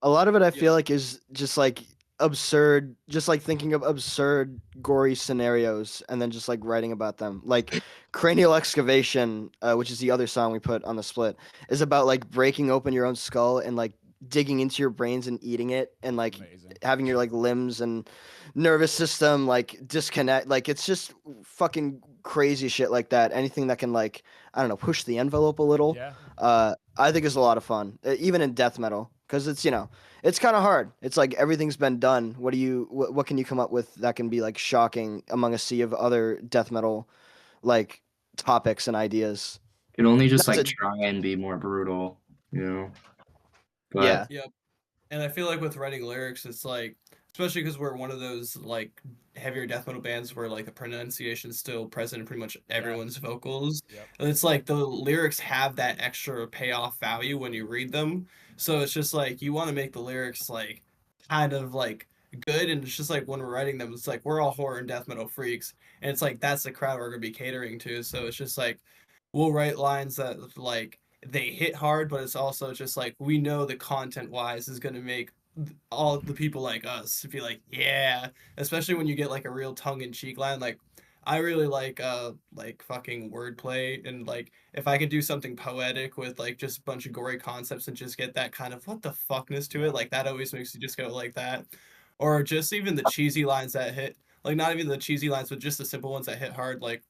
A lot of it, I feel like, is just like absurd, just like thinking of absurd, gory scenarios and then just like writing about them. Like Cranial Excavation, which is the other song we put on the split, is about like breaking open your own skull and like digging into your brains and eating it and like Amazing. having your like limbs and nervous system like disconnect. Like it's just fucking crazy shit like that. Anything that can like, I don't know, push the envelope a little. Yeah. I think is a lot of fun, even in death metal, because it's, you know, it's kind of hard. It's like everything's been done. What can you come up with that can be like shocking among a sea of other death metal like topics and ideas? Could only just That's like a- try and be more brutal, you know. But Yeah. Yep. And I feel like with writing lyrics, it's like, especially because we're one of those like heavier death metal bands where like the pronunciation is still present in pretty much everyone's vocals. Yep. And it's like the lyrics have that extra payoff value when you read them. So it's just like you want to make the lyrics like kind of like good. And it's just like when we're writing them, it's like we're all horror and death metal freaks. And it's like that's the crowd we're going to be catering to. So it's just like we'll write lines that like they hit hard, but it's also just like we know the content wise is going to make all the people like us be like, yeah, especially when you get like a real tongue-in-cheek line. Like I really like fucking wordplay, and like if I can do something poetic with like just a bunch of gory concepts and just get that kind of what the fuckness to it, like that always makes you just go like that. Or just even the cheesy lines that hit, like not even the cheesy lines but just the simple ones that hit hard. Like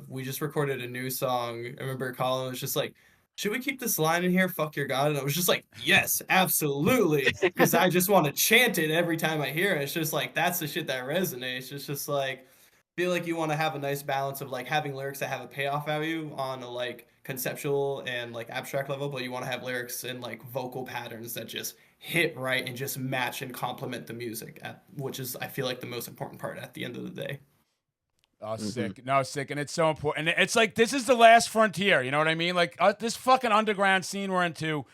we just recorded a new song. I remember Colin was just like, should we keep this line in here? Fuck your God. And I was just like, yes, absolutely. Because I just want to chant it every time I hear it. It's just like, that's the shit that resonates. It's just like, feel like you want to have a nice balance of like having lyrics that have a payoff value on a like conceptual and like abstract level, but you want to have lyrics and like vocal patterns that just hit right and just match and complement the music, which is, I feel like, the most important part at the end of the day. Oh, sick. No, sick. And it's so important. And it's like, this is the last frontier. You know what I mean? Like, this fucking underground scene we're into,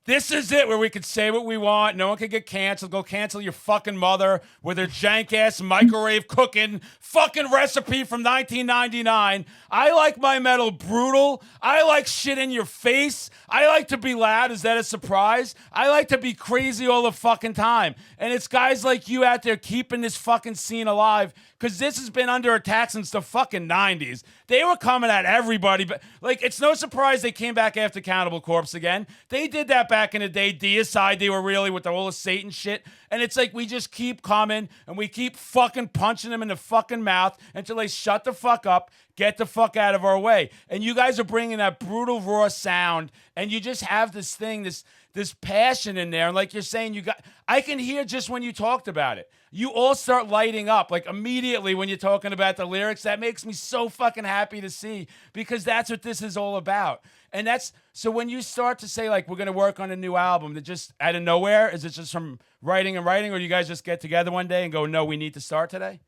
this is it where we could say what we want. No one could get canceled. Go cancel your fucking mother with her jank-ass microwave cooking fucking recipe from 1999. I like my metal brutal. I like shit in your face. I like to be loud. Is that a surprise? I like to be crazy all the fucking time. And it's guys like you out there keeping this fucking scene alive, because this has been under attack since the fucking 90s. They were coming at everybody, but like, it's no surprise they came back after Cannibal Corpse again. They did that back in the day. Deicide, they were really with all the Satan shit. And it's like, we just keep coming and we keep fucking punching them in the fucking mouth until they shut the fuck up, get the fuck out of our way. And you guys are bringing that brutal, raw sound, and you just have this thing, this passion in there. And like you're saying, I can hear just when you talked about it. you all start lighting up like immediately when you're talking about the lyrics. That makes me so fucking happy to see, because that's what this is all about. And that's so when you start to say like we're gonna work on a new album, that just out of nowhere, is it just from writing and writing, or you guys just get together one day and go, no, we need to start today?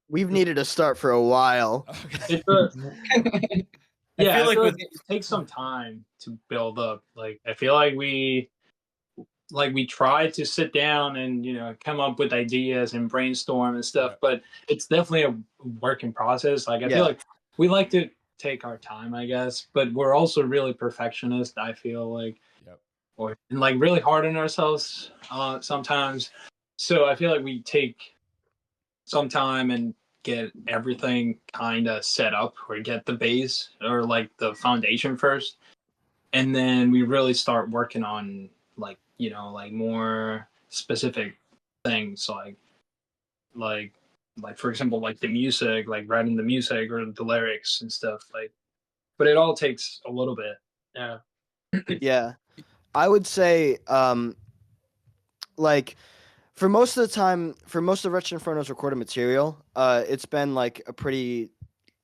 We've needed to start for a while. It's a, yeah, feel I like feel with- like it takes some time to build up. Like I feel like we try to sit down and come up with ideas and brainstorm and stuff, but it's definitely a work in process. Like I feel like we like to take our time, I guess, but we're also really perfectionist. I feel like, and like really hard on ourselves sometimes. So I feel like we take some time and get everything kind of set up, or get the base or like the foundation first, and then we really start working on like like more specific things, like for example, like the music, like writing the music or the lyrics and stuff, like, but it all takes a little bit. Yeah, I would say like for most of the time, for most of Wretched Inferno's recorded material, it's been like a pretty,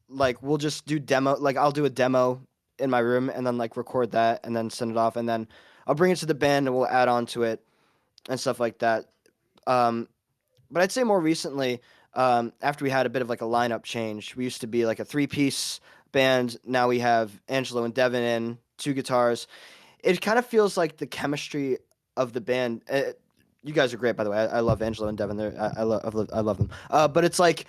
like we'll just do demo, like I'll do a demo in my room and then like record that and then send it off, and then I'll bring it to the band and we'll add on to it and stuff like that. But I'd say more recently, after we had a bit of like a lineup change, we used to be like a 3-piece band. Now we have Angelo and Devin in 2 guitars. It kind of feels like the chemistry of the band. You guys are great, by the way. I love Angelo and Devin. I love them. But it's like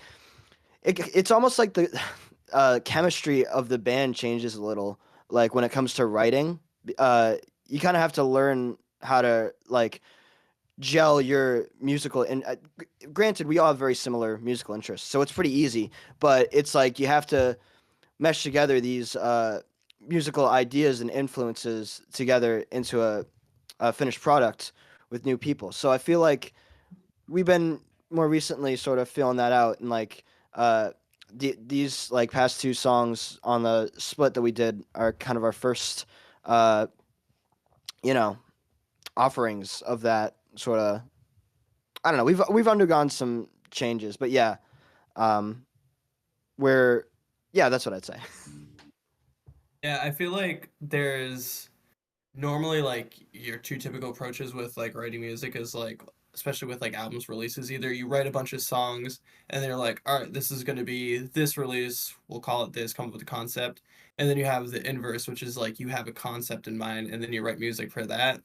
it's almost like the chemistry of the band changes a little. Like when it comes to writing, you kind of have to learn how to like gel your musical. And granted, we all have very similar musical interests, so it's pretty easy. But it's like you have to mesh together these musical ideas and influences together into a finished product with new people. So I feel like we've been more recently sort of feeling that out, and like these like past 2 songs on the split that we did are kind of our first offerings of that sort of. I don't know, we've undergone some changes, but yeah, that's what I'd say. Yeah, I feel like there's normally like your 2 typical approaches with like writing music is like, especially with like albums releases, either you write a bunch of songs and then you're like, all right, this is going to be this release, we'll call it this, come up with a concept, and then you have the inverse, which is like you have a concept in mind and then you write music for that.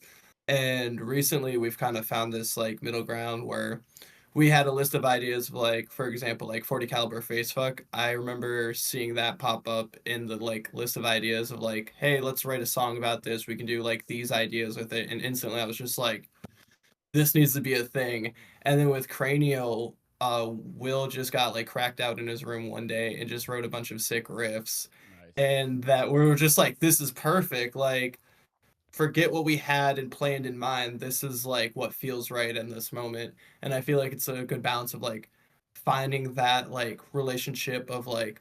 And recently we've kind of found this like middle ground where we had a list of ideas of like, for example, like 40 caliber facefuck. I remember seeing that pop up in the like list of ideas of like, hey, let's write a song about this. We can do like these ideas with it. And instantly I was just like, this needs to be a thing. And then with Cranial, Will just got like cracked out in his room one day and just wrote a bunch of sick riffs. Nice. And that we were just like, this is perfect. Like, forget what we had and planned in mind. This is like what feels right in this moment. And I feel like it's a good balance of like finding that like relationship of like,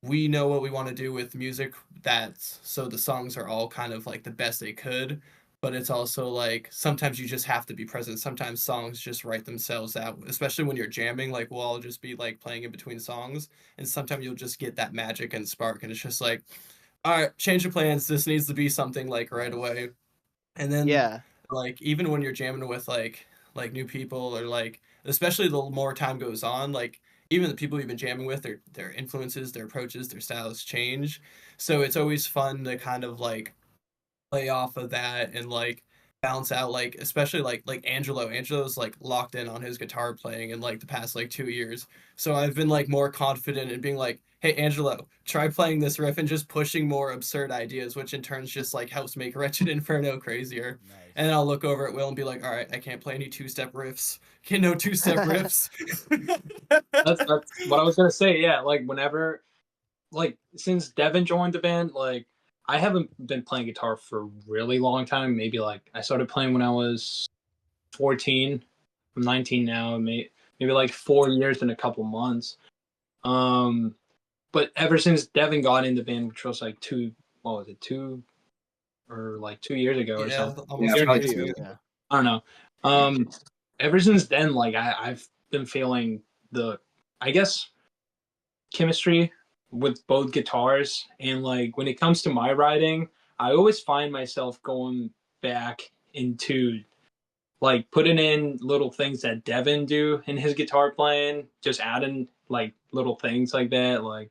we know what we want to do with music, that's so the songs are all kind of like the best they could, but it's also like sometimes you just have to be present. Sometimes songs just write themselves out, especially when you're jamming. Like we'll all just be like playing in between songs, and sometimes you'll just get that magic and spark, and it's just like, all right, change of plans, this needs to be something like right away. And then like even when you're jamming with like new people, or like especially the more time goes on, like even the people you've been jamming with, their influences, their approaches, their styles change. So it's always fun to kind of like play off of that and like balance out, like especially like Angelo's like locked in on his guitar playing in like the past like 2 years. So I've been like more confident in being like, hey Angelo, try playing this riff, and just pushing more absurd ideas, which in turns just like helps make Wretched Inferno crazier. Nice. And then I'll look over at Will and be like, all right, I can't play any 2-step riffs. Can no 2-step riffs. That's what I was gonna say. Yeah, like whenever, like since Devin joined the band, like I haven't been playing guitar for a really long time. Maybe like I started playing when I was 14. I'm 19 now. Maybe like 4 years and a couple months. But ever since Devin got in the band, which was like 2 or like 2 years ago or something. Yeah, Year and a probably half 2 ago. years. Yeah. I don't know. ever since then, like I've been feeling I guess chemistry with both guitars, and like when it comes to my writing, I always find myself going back into like putting in little things that Devin do in his guitar playing, just adding like little things like that, like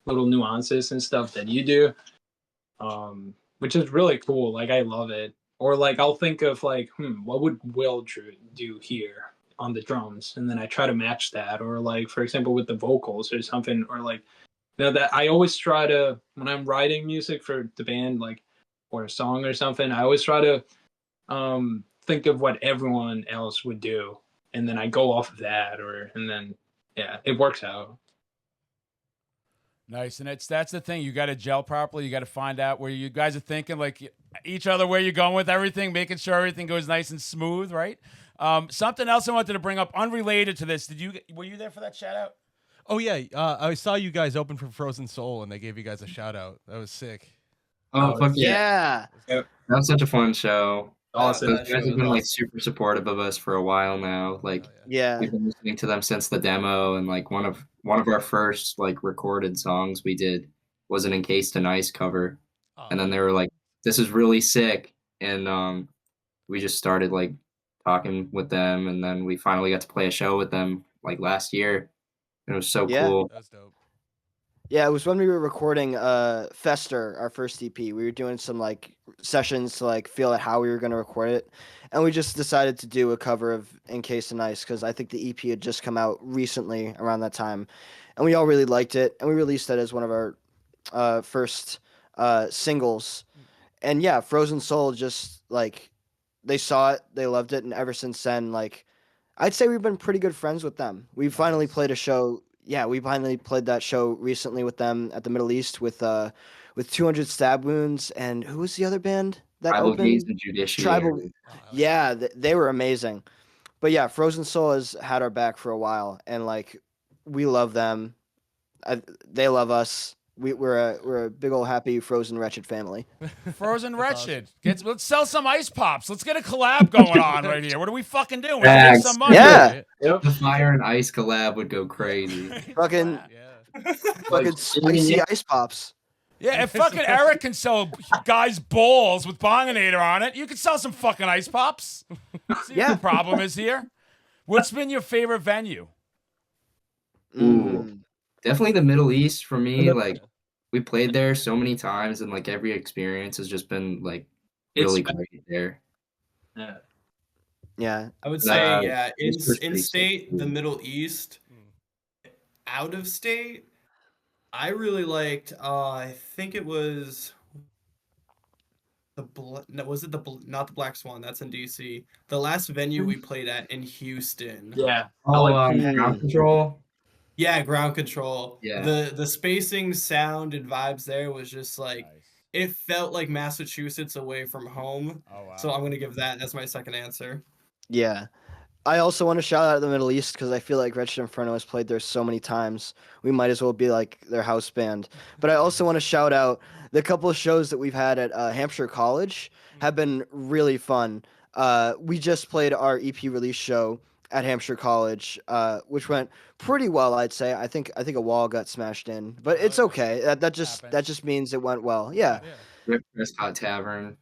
little nuances and stuff that you do, which is really cool. Like I love it. Or like I'll think of like, what would Will do here on the drums, and then I try to match that. Or like, for example, with the vocals or something, or like, that I always try to when I'm writing music for the band, like or a song or something, I always try to think of what everyone else would do, and then I go off of that, and then yeah, it works out. Nice, and that's the thing. You got to gel properly. You got to find out where you guys are thinking, like each other, where you're going with everything, making sure everything goes nice and smooth, right? Something else I wanted to bring up, unrelated to this. Were you there for that shout out? Oh yeah, I saw you guys open for Frozen Soul, and they gave you guys a shout out. That was sick. Oh, fuck yeah. Yeah. That was such a fun show. Awesome. Those guys have been like super supportive of us for a while now. Like Yeah. we've been listening to them since the demo, and like one of our first like recorded songs we did was an Encased in Ice cover. Oh, And then they were like, "This is really sick," and we just started like talking with them, and then we finally got to play a show with them like last year. It was so Yeah. cool. that's dope. Yeah, it was when we were recording Fester, our first EP. We were doing some like sessions to like feel out how we were going to record it. And we just decided to do a cover of Encased in Ice because I think the EP had just come out recently around that time. And we all really liked it. And we released that as one of our first singles. And yeah, Frozen Soul, just like they saw it, they loved it. And ever since then, like I'd say we've been pretty good friends with them. We finally played a show. Yeah, we finally played that show recently with them at the Middle East with 200 Stab Wounds, and who was the other band that Tribal opened? Gaze and Judiciary. Tribal. Oh, hell Yeah, they were amazing. But yeah, Frozen Soul has had our back for a while, and like we love them. They love us. We're a big old happy Frozen Wretched family. Frozen That's Wretched. Let's sell some ice pops. Let's get a collab going on right here. What are we fucking doing? We Facts. make some money. Yeah. Yep. The Fire and Ice collab would go crazy. Fucking Yeah. fucking spicy ice pops. Yeah, if fucking Eric can sell guys' balls with Bonginator on it, you can sell some fucking ice pops. See Yeah. what the problem is here? What's been your favorite venue? Ooh. Definitely the Middle East for me. Like we played there so many times, and like every experience has just been like really great there. Yeah. Yeah. I would say, yeah, East was in pretty state, sick. the Middle East. Out of state, I really liked. I think it was not the Black Swan? That's in DC. The last venue we played at in Houston. Yeah. Oh, like- Ground Control. Yeah, Ground Control. Yeah. The spacing, sound, and vibes there was just like it felt like Massachusetts away from home. Oh, wow. So I'm gonna give that as my second answer. Yeah. I also want to shout out the Middle East because I feel like Wretched Inferno has played there so many times. We might as well be like their house band. But I also want to shout out the couple of shows that we've had at Hampshire College have been really fun. We just played our EP release show at Hampshire College, which went pretty well, I'd say. I think a wall got smashed in, but it's okay. That just means it went well. Yeah. Rip Prescott Tavern.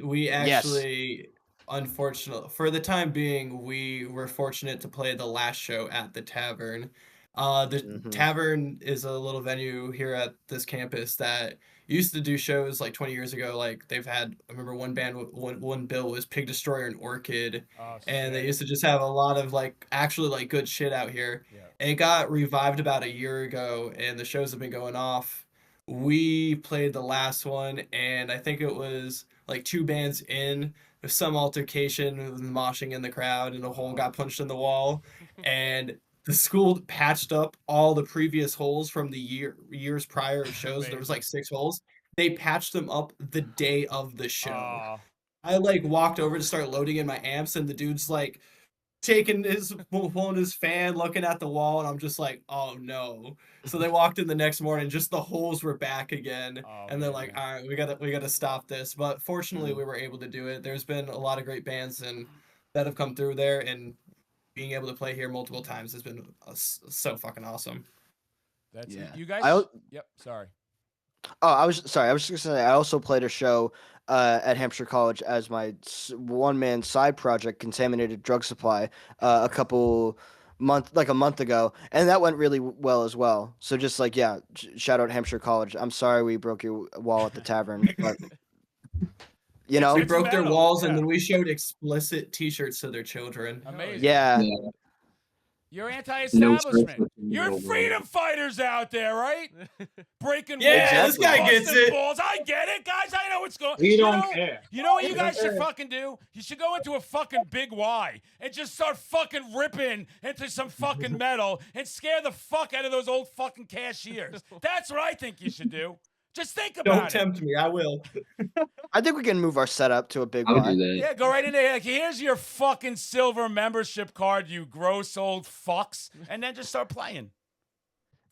We Yes. actually, unfortunately, for the time being, we were fortunate to play the last show at the tavern. The tavern is a little venue here at this campus that used to do shows like 20 years ago. Like they've had, I remember one band, one bill was Pig Destroyer and Orchid, and they used to just have a lot of like actually like good shit out here. Yeah. And it got revived about a year ago, and the shows have been going off. We played the last one, and I think it was like two bands in. There's some altercation with moshing in the crowd, and a hole got punched in the wall, and the school patched up all the previous holes from the years prior of shows. There was like 6 holes. They patched them up the day of the show. Aw. I like walked over to start loading in my amps, and the dude's like pulling his fan, looking at the wall, and I'm just like, oh no. So they walked in the next morning, just the holes were back again, Oh, and they're like, man. all right, we gotta stop this. But fortunately, we were able to do it. There's been a lot of great bands in that have come through there, and being able to play here multiple times has been so fucking awesome. That's Yeah. you guys. I- Yep. Sorry. Oh, I was sorry. I was just gonna say I also played a show at Hampshire College as my one-man side project, Contaminated Drug Supply, a month ago, and that went really well as well. So just like yeah, shout out Hampshire College. I'm sorry we broke your wall at the tavern, but you know, We It's broke their metal, walls, yeah. and then we showed explicit T-shirts to their children. Amazing. yeah. You're No anti-establishment. stress within the You're middle freedom fighters out there, right? Breaking Yeah, walls, this guy gets busting it. balls. I get it, guys. I know what's going. We don't know, care. You know what you We don't guys should care. fucking do? You should go into a fucking Big Y and just start fucking ripping into some fucking metal and scare the fuck out of those old fucking cashiers. That's what I think you should do. Just think about Don't it. tempt me. I will. I think we can move our setup to a big I would do Y. that. Yeah, go right in there. Like, here's your fucking silver membership card, you gross old fucks, and then just start playing.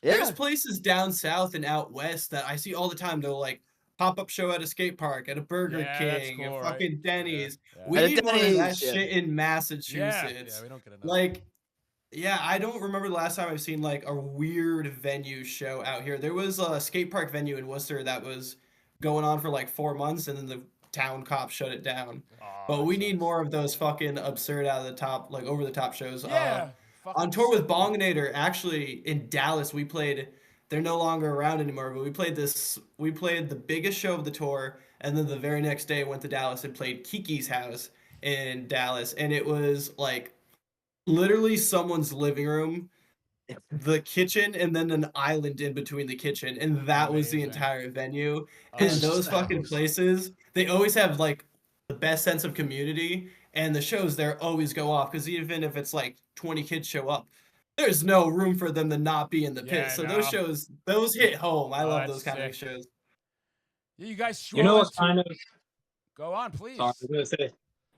Yeah, There's places down south and out west that I see all the time. They'll like pop-up show at a skate park, at a Burger Yeah, that's King, cool, at right? fucking Denny's. Yeah. We At a need more of that Denny's, yeah. shit in Yeah, Massachusetts. we don't get enough. Like, yeah, I don't remember the last time I've seen like a weird venue show out here. There was a skate park venue in Worcester that was going on for like 4 months, and then the town cops shut it down. Aw, But that we need sucks. more of those fucking absurd out of the top, like over the top shows. Yeah. fucking On tour with sick. Bonginator, actually in Dallas, we played. They're no longer around anymore, but we played this. We played the biggest show of the tour, and then the very next day went to Dallas and played Kiki's house in Dallas, and it was like literally someone's living room, the kitchen, and then an island in between the kitchen, and that was the Amazing. entire venue. Oh, And It's those just fucking house. places, they always have like the best sense of community, and the shows there always go off because even if it's like 20 kids show up, there's no room for them to not be in the pit. Yeah, So no. those shows, those hit home. I Oh, love that's those kind of sick. shows. You guys You know sure what kind of? Go on, please. Sorry,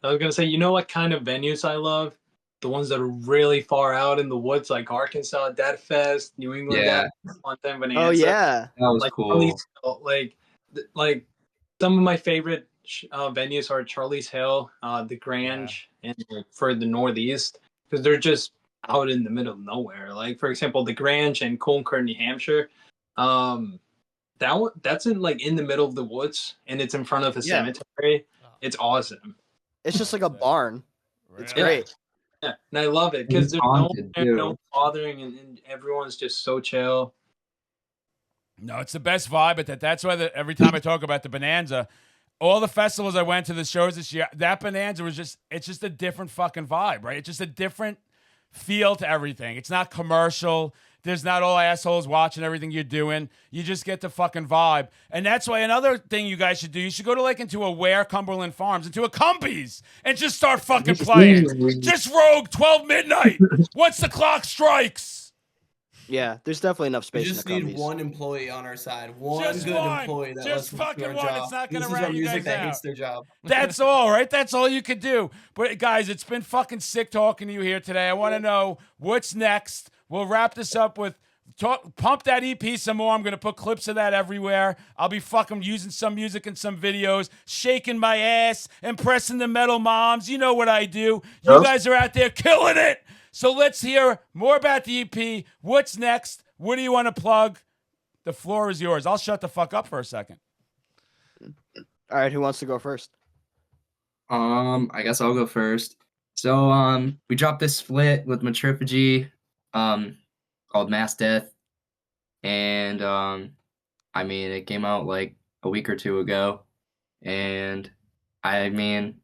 I was gonna say. You know what kind of venues I love? The ones that are really far out in the woods, like Arkansas Death Fest, New England Yeah. Death Mountain Bonanza. Oh yeah. That was like cool. Charlie's Hill, like some of my favorite venues are Charlie's Hill, the Grange, and like, for the Northeast, because they're just out in the middle of nowhere. Like for example, the Grange in Concord, New Hampshire. That's in like in the middle of the woods, and it's in front of a Yeah. cemetery. It's awesome. It's just like a Sick. barn. It's Really? great. Yeah, and I love it because It's there's no haunted, too. no bothering, and everyone's just so chill. No, it's the best vibe. But that's why every time I talk about the Bonanza, all the festivals I went to, the shows this year, that Bonanza it's just a different fucking vibe, right? It's just a different feel to everything. It's not commercial. There's not all assholes watching everything you're doing. You just get the fucking vibe. And that's why another thing you guys should do, you should go to like into a Ware Cumberland Farms, into a Cumbies, and just start fucking playing. Just Rogue 12 midnight. Once the clock strikes. Yeah, there's definitely enough We space just in the need Cumbies. one employee on our side. One Just good one. employee that Just listens to fucking our one. job. It's not gonna This is rat our you music guys that out. hates their job. That's all, right? That's all you could do. But guys, it's been fucking sick talking to you here today. I want to know what's next. We'll wrap this up with pump that EP some more. I'm gonna put clips of that everywhere. I'll be fucking using some music and some videos, shaking my ass, impressing the metal moms. You know what I do. You guys are out there killing it. So let's hear more about the EP. What's next? What do you want to plug? The floor is yours. I'll shut the fuck up for a second. All right, who wants to go first? I guess I'll go first. So, we dropped this split with Matripogy, called Mass Death, and I mean, it came out like a week or two ago, and I mean,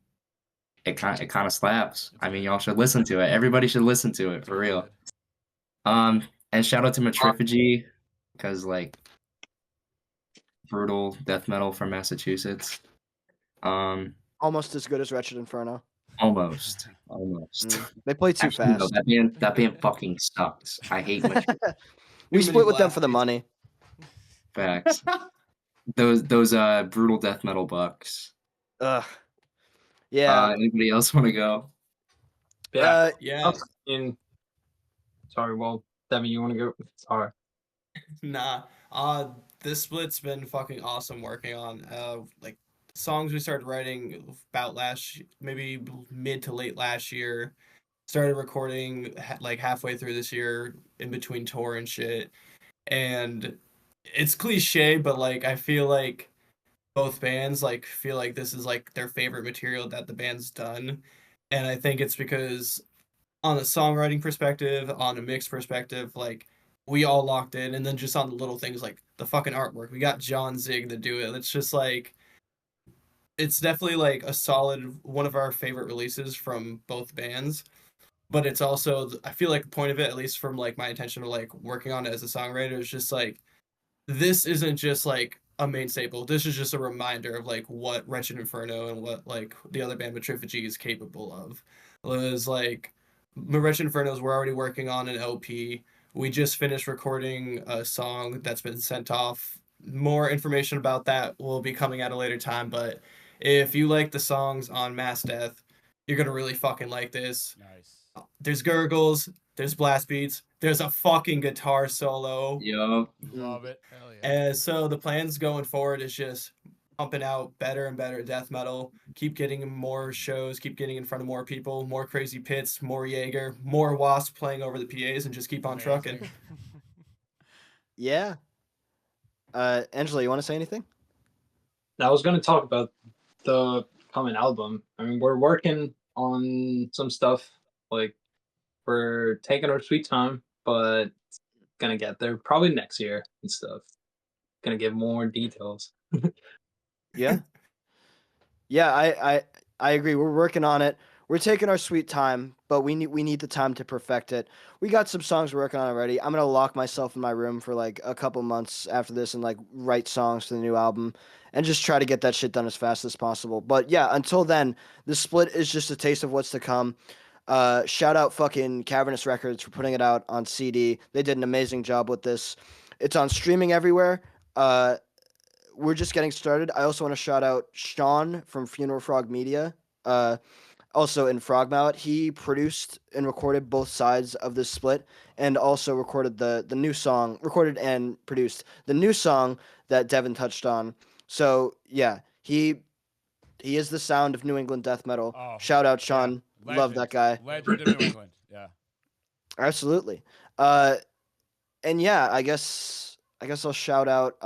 it kind of slaps. I mean, y'all should listen to it. Everybody should listen to it for real. And shout out to Matripogy, because like brutal death metal from Massachusetts. Almost as good as Wretched Inferno. Almost. They play too Actually, no, fast. that band fucking sucks. I hate Matripogy. We Too split many with them for the blast money. Facts. Those brutal death metal bucks. Ugh. Yeah. Anybody else want to go? Yeah. Yeah. Sorry, well, Devin, you want to go? Sorry. Nah. This split's been fucking awesome working on. Like songs we started writing about maybe mid to late last year. Started recording like halfway through this year in between tour and shit. And it's cliche, but like I feel like both bands like feel like this is like their favorite material that the band's done. And I think it's because on a songwriting perspective, on a mix perspective, like we all locked in, and then just on the little things like the fucking artwork. We got John Zig to do it. It's just like it's definitely like a solid one of our favorite releases from both bands. But it's also I feel like the point of it, at least from like my intention of like working on it as a songwriter, is just like this isn't just like a main staple. This is just a reminder of like what Wretched Inferno and what like the other band Matrifagy is capable of. It was like Wretched Infernos we're already working on an LP. We just finished recording a song that's been sent off. More information about that will be coming at a later time, but if you like the songs on Mass Death, you're gonna really fucking like this. Nice. There's gurgles, there's blast beats, there's a fucking guitar solo. Yup. Love it. Hell yeah. And so the plans going forward is just pumping out better and better death metal, keep getting more shows, keep getting in front of more people, more crazy pits, more Jaeger, more Wasp playing over the PAs, and just keep on trucking. Amazing. Yeah. Angela, you want to say anything? I was going to talk about the coming album. I mean, we're working on some stuff. Like, we're taking our sweet time, but gonna get there probably next year and stuff. Gonna give more details. Yeah. Yeah, I agree. We're working on it. We're taking our sweet time, but we need the time to perfect it. We got some songs we're working on already. I'm gonna lock myself in my room for like a couple months after this and like write songs for the new album and just try to get that shit done as fast as possible. But yeah, until then, the split is just a taste of what's to come. Shout out fucking Cavernous Records for putting it out on CD. They did an amazing job with this. It's on streaming everywhere. We're just getting started. I also want to shout out Sean from Funeral Frog Media. Also in Frog Mallet, he produced and recorded both sides of this split, and also recorded the new song, recorded and produced the new song that Devin touched on. So yeah, he is the sound of New England death metal. Oh, Shout out Sean, yeah. love that guy. Legend of New England. Yeah. Absolutely. And yeah, I guess I'll shout out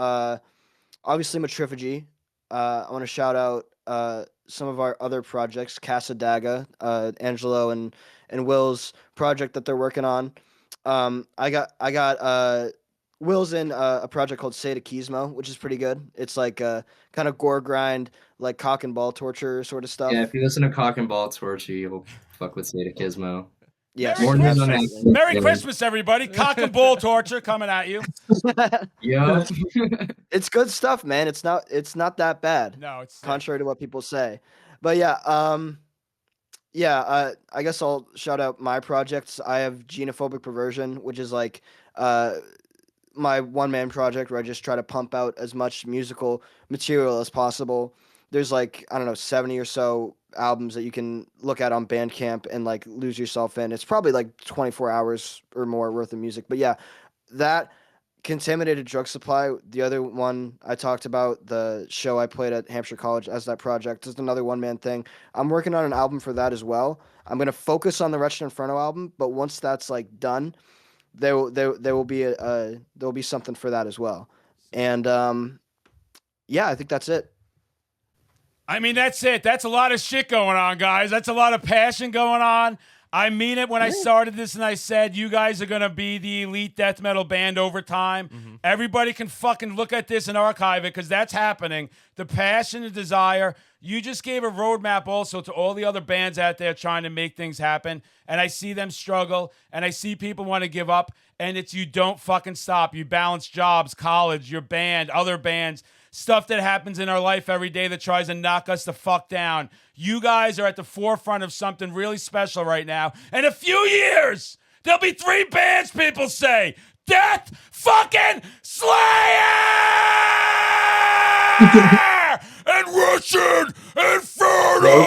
obviously Matrifagy. I want to shout out some of our other projects, Casadaga, Angelo and Will's project that they're working on. I got Will's in a project called Sadakismo, which is pretty good. It's like kind of gore grind, like cock and ball torture sort of stuff. Yeah, if you listen to Cock and Ball Torture, you'll fuck with Sadakismo. Yes. Merry More than Christmas. that. Merry Christmas, everybody. Cock and bull torture coming at you. Yeah. It's good stuff, man. It's not that bad. No, it's Contrary to what people say. But yeah, I guess I'll shout out my projects. I have Genophobic Perversion, which is like my one-man project where I just try to pump out as much musical material as possible. There's like, I don't know, 70 or so albums that you can look at on Bandcamp and like lose yourself in. It's probably like 24 hours or more worth of music. But yeah, that Contaminated Drug Supply, the other one I talked about, the show I played at Hampshire College as that project, is another one-man thing. I'm working on an album for that as well. I'm going to focus on the Wretched Inferno album, but once that's like done, there will be something for that as well. And yeah, I think that's it. I mean, that's it. That's a lot of shit going on, guys. That's a lot of passion going on. I mean it when I started this and I said you guys are going to be the elite death metal band over time. Mm-hmm. Everybody can fucking look at this and archive it because that's happening. The passion, the desire. You just gave a roadmap also to all the other bands out there trying to make things happen. And I see them struggle and I see people want to give up. And it's you don't fucking stop. You balance jobs, college, your band, other bands. Stuff that happens in our life every day that tries to knock us the fuck down. You guys are at the forefront of something really special right now. In a few years, there'll be 3 bands, people say. Death fucking Slayer! And Wretched Inferno!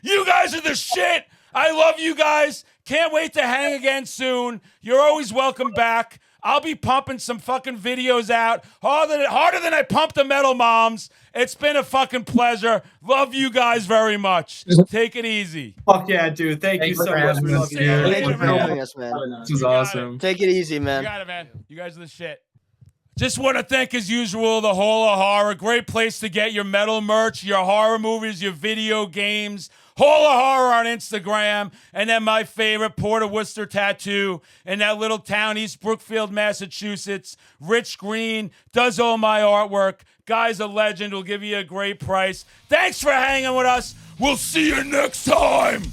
You guys are the shit. I love you guys. Can't wait to hang again soon. You're always welcome back. I'll be pumping some fucking videos out harder than I pump the Metal Moms. It's been a fucking pleasure. Love you guys very much. Take it easy. Fuck yeah, dude. Thank you Thanks so for much. having We us, love you. dude. Thank you for man. having us, man. This was You got awesome. Take it easy, You man. got it, man. You guys are the shit. Just want to thank, as usual, the Hall of Horror. Great place to get your metal merch, your horror movies, your video games. Hall of Horror on Instagram. And then my favorite, Port of Worcester Tattoo in that little town, East Brookfield, Massachusetts. Rich Green does all my artwork. Guy's a legend. Will give you a great price. Thanks for hanging with us. We'll see you next time.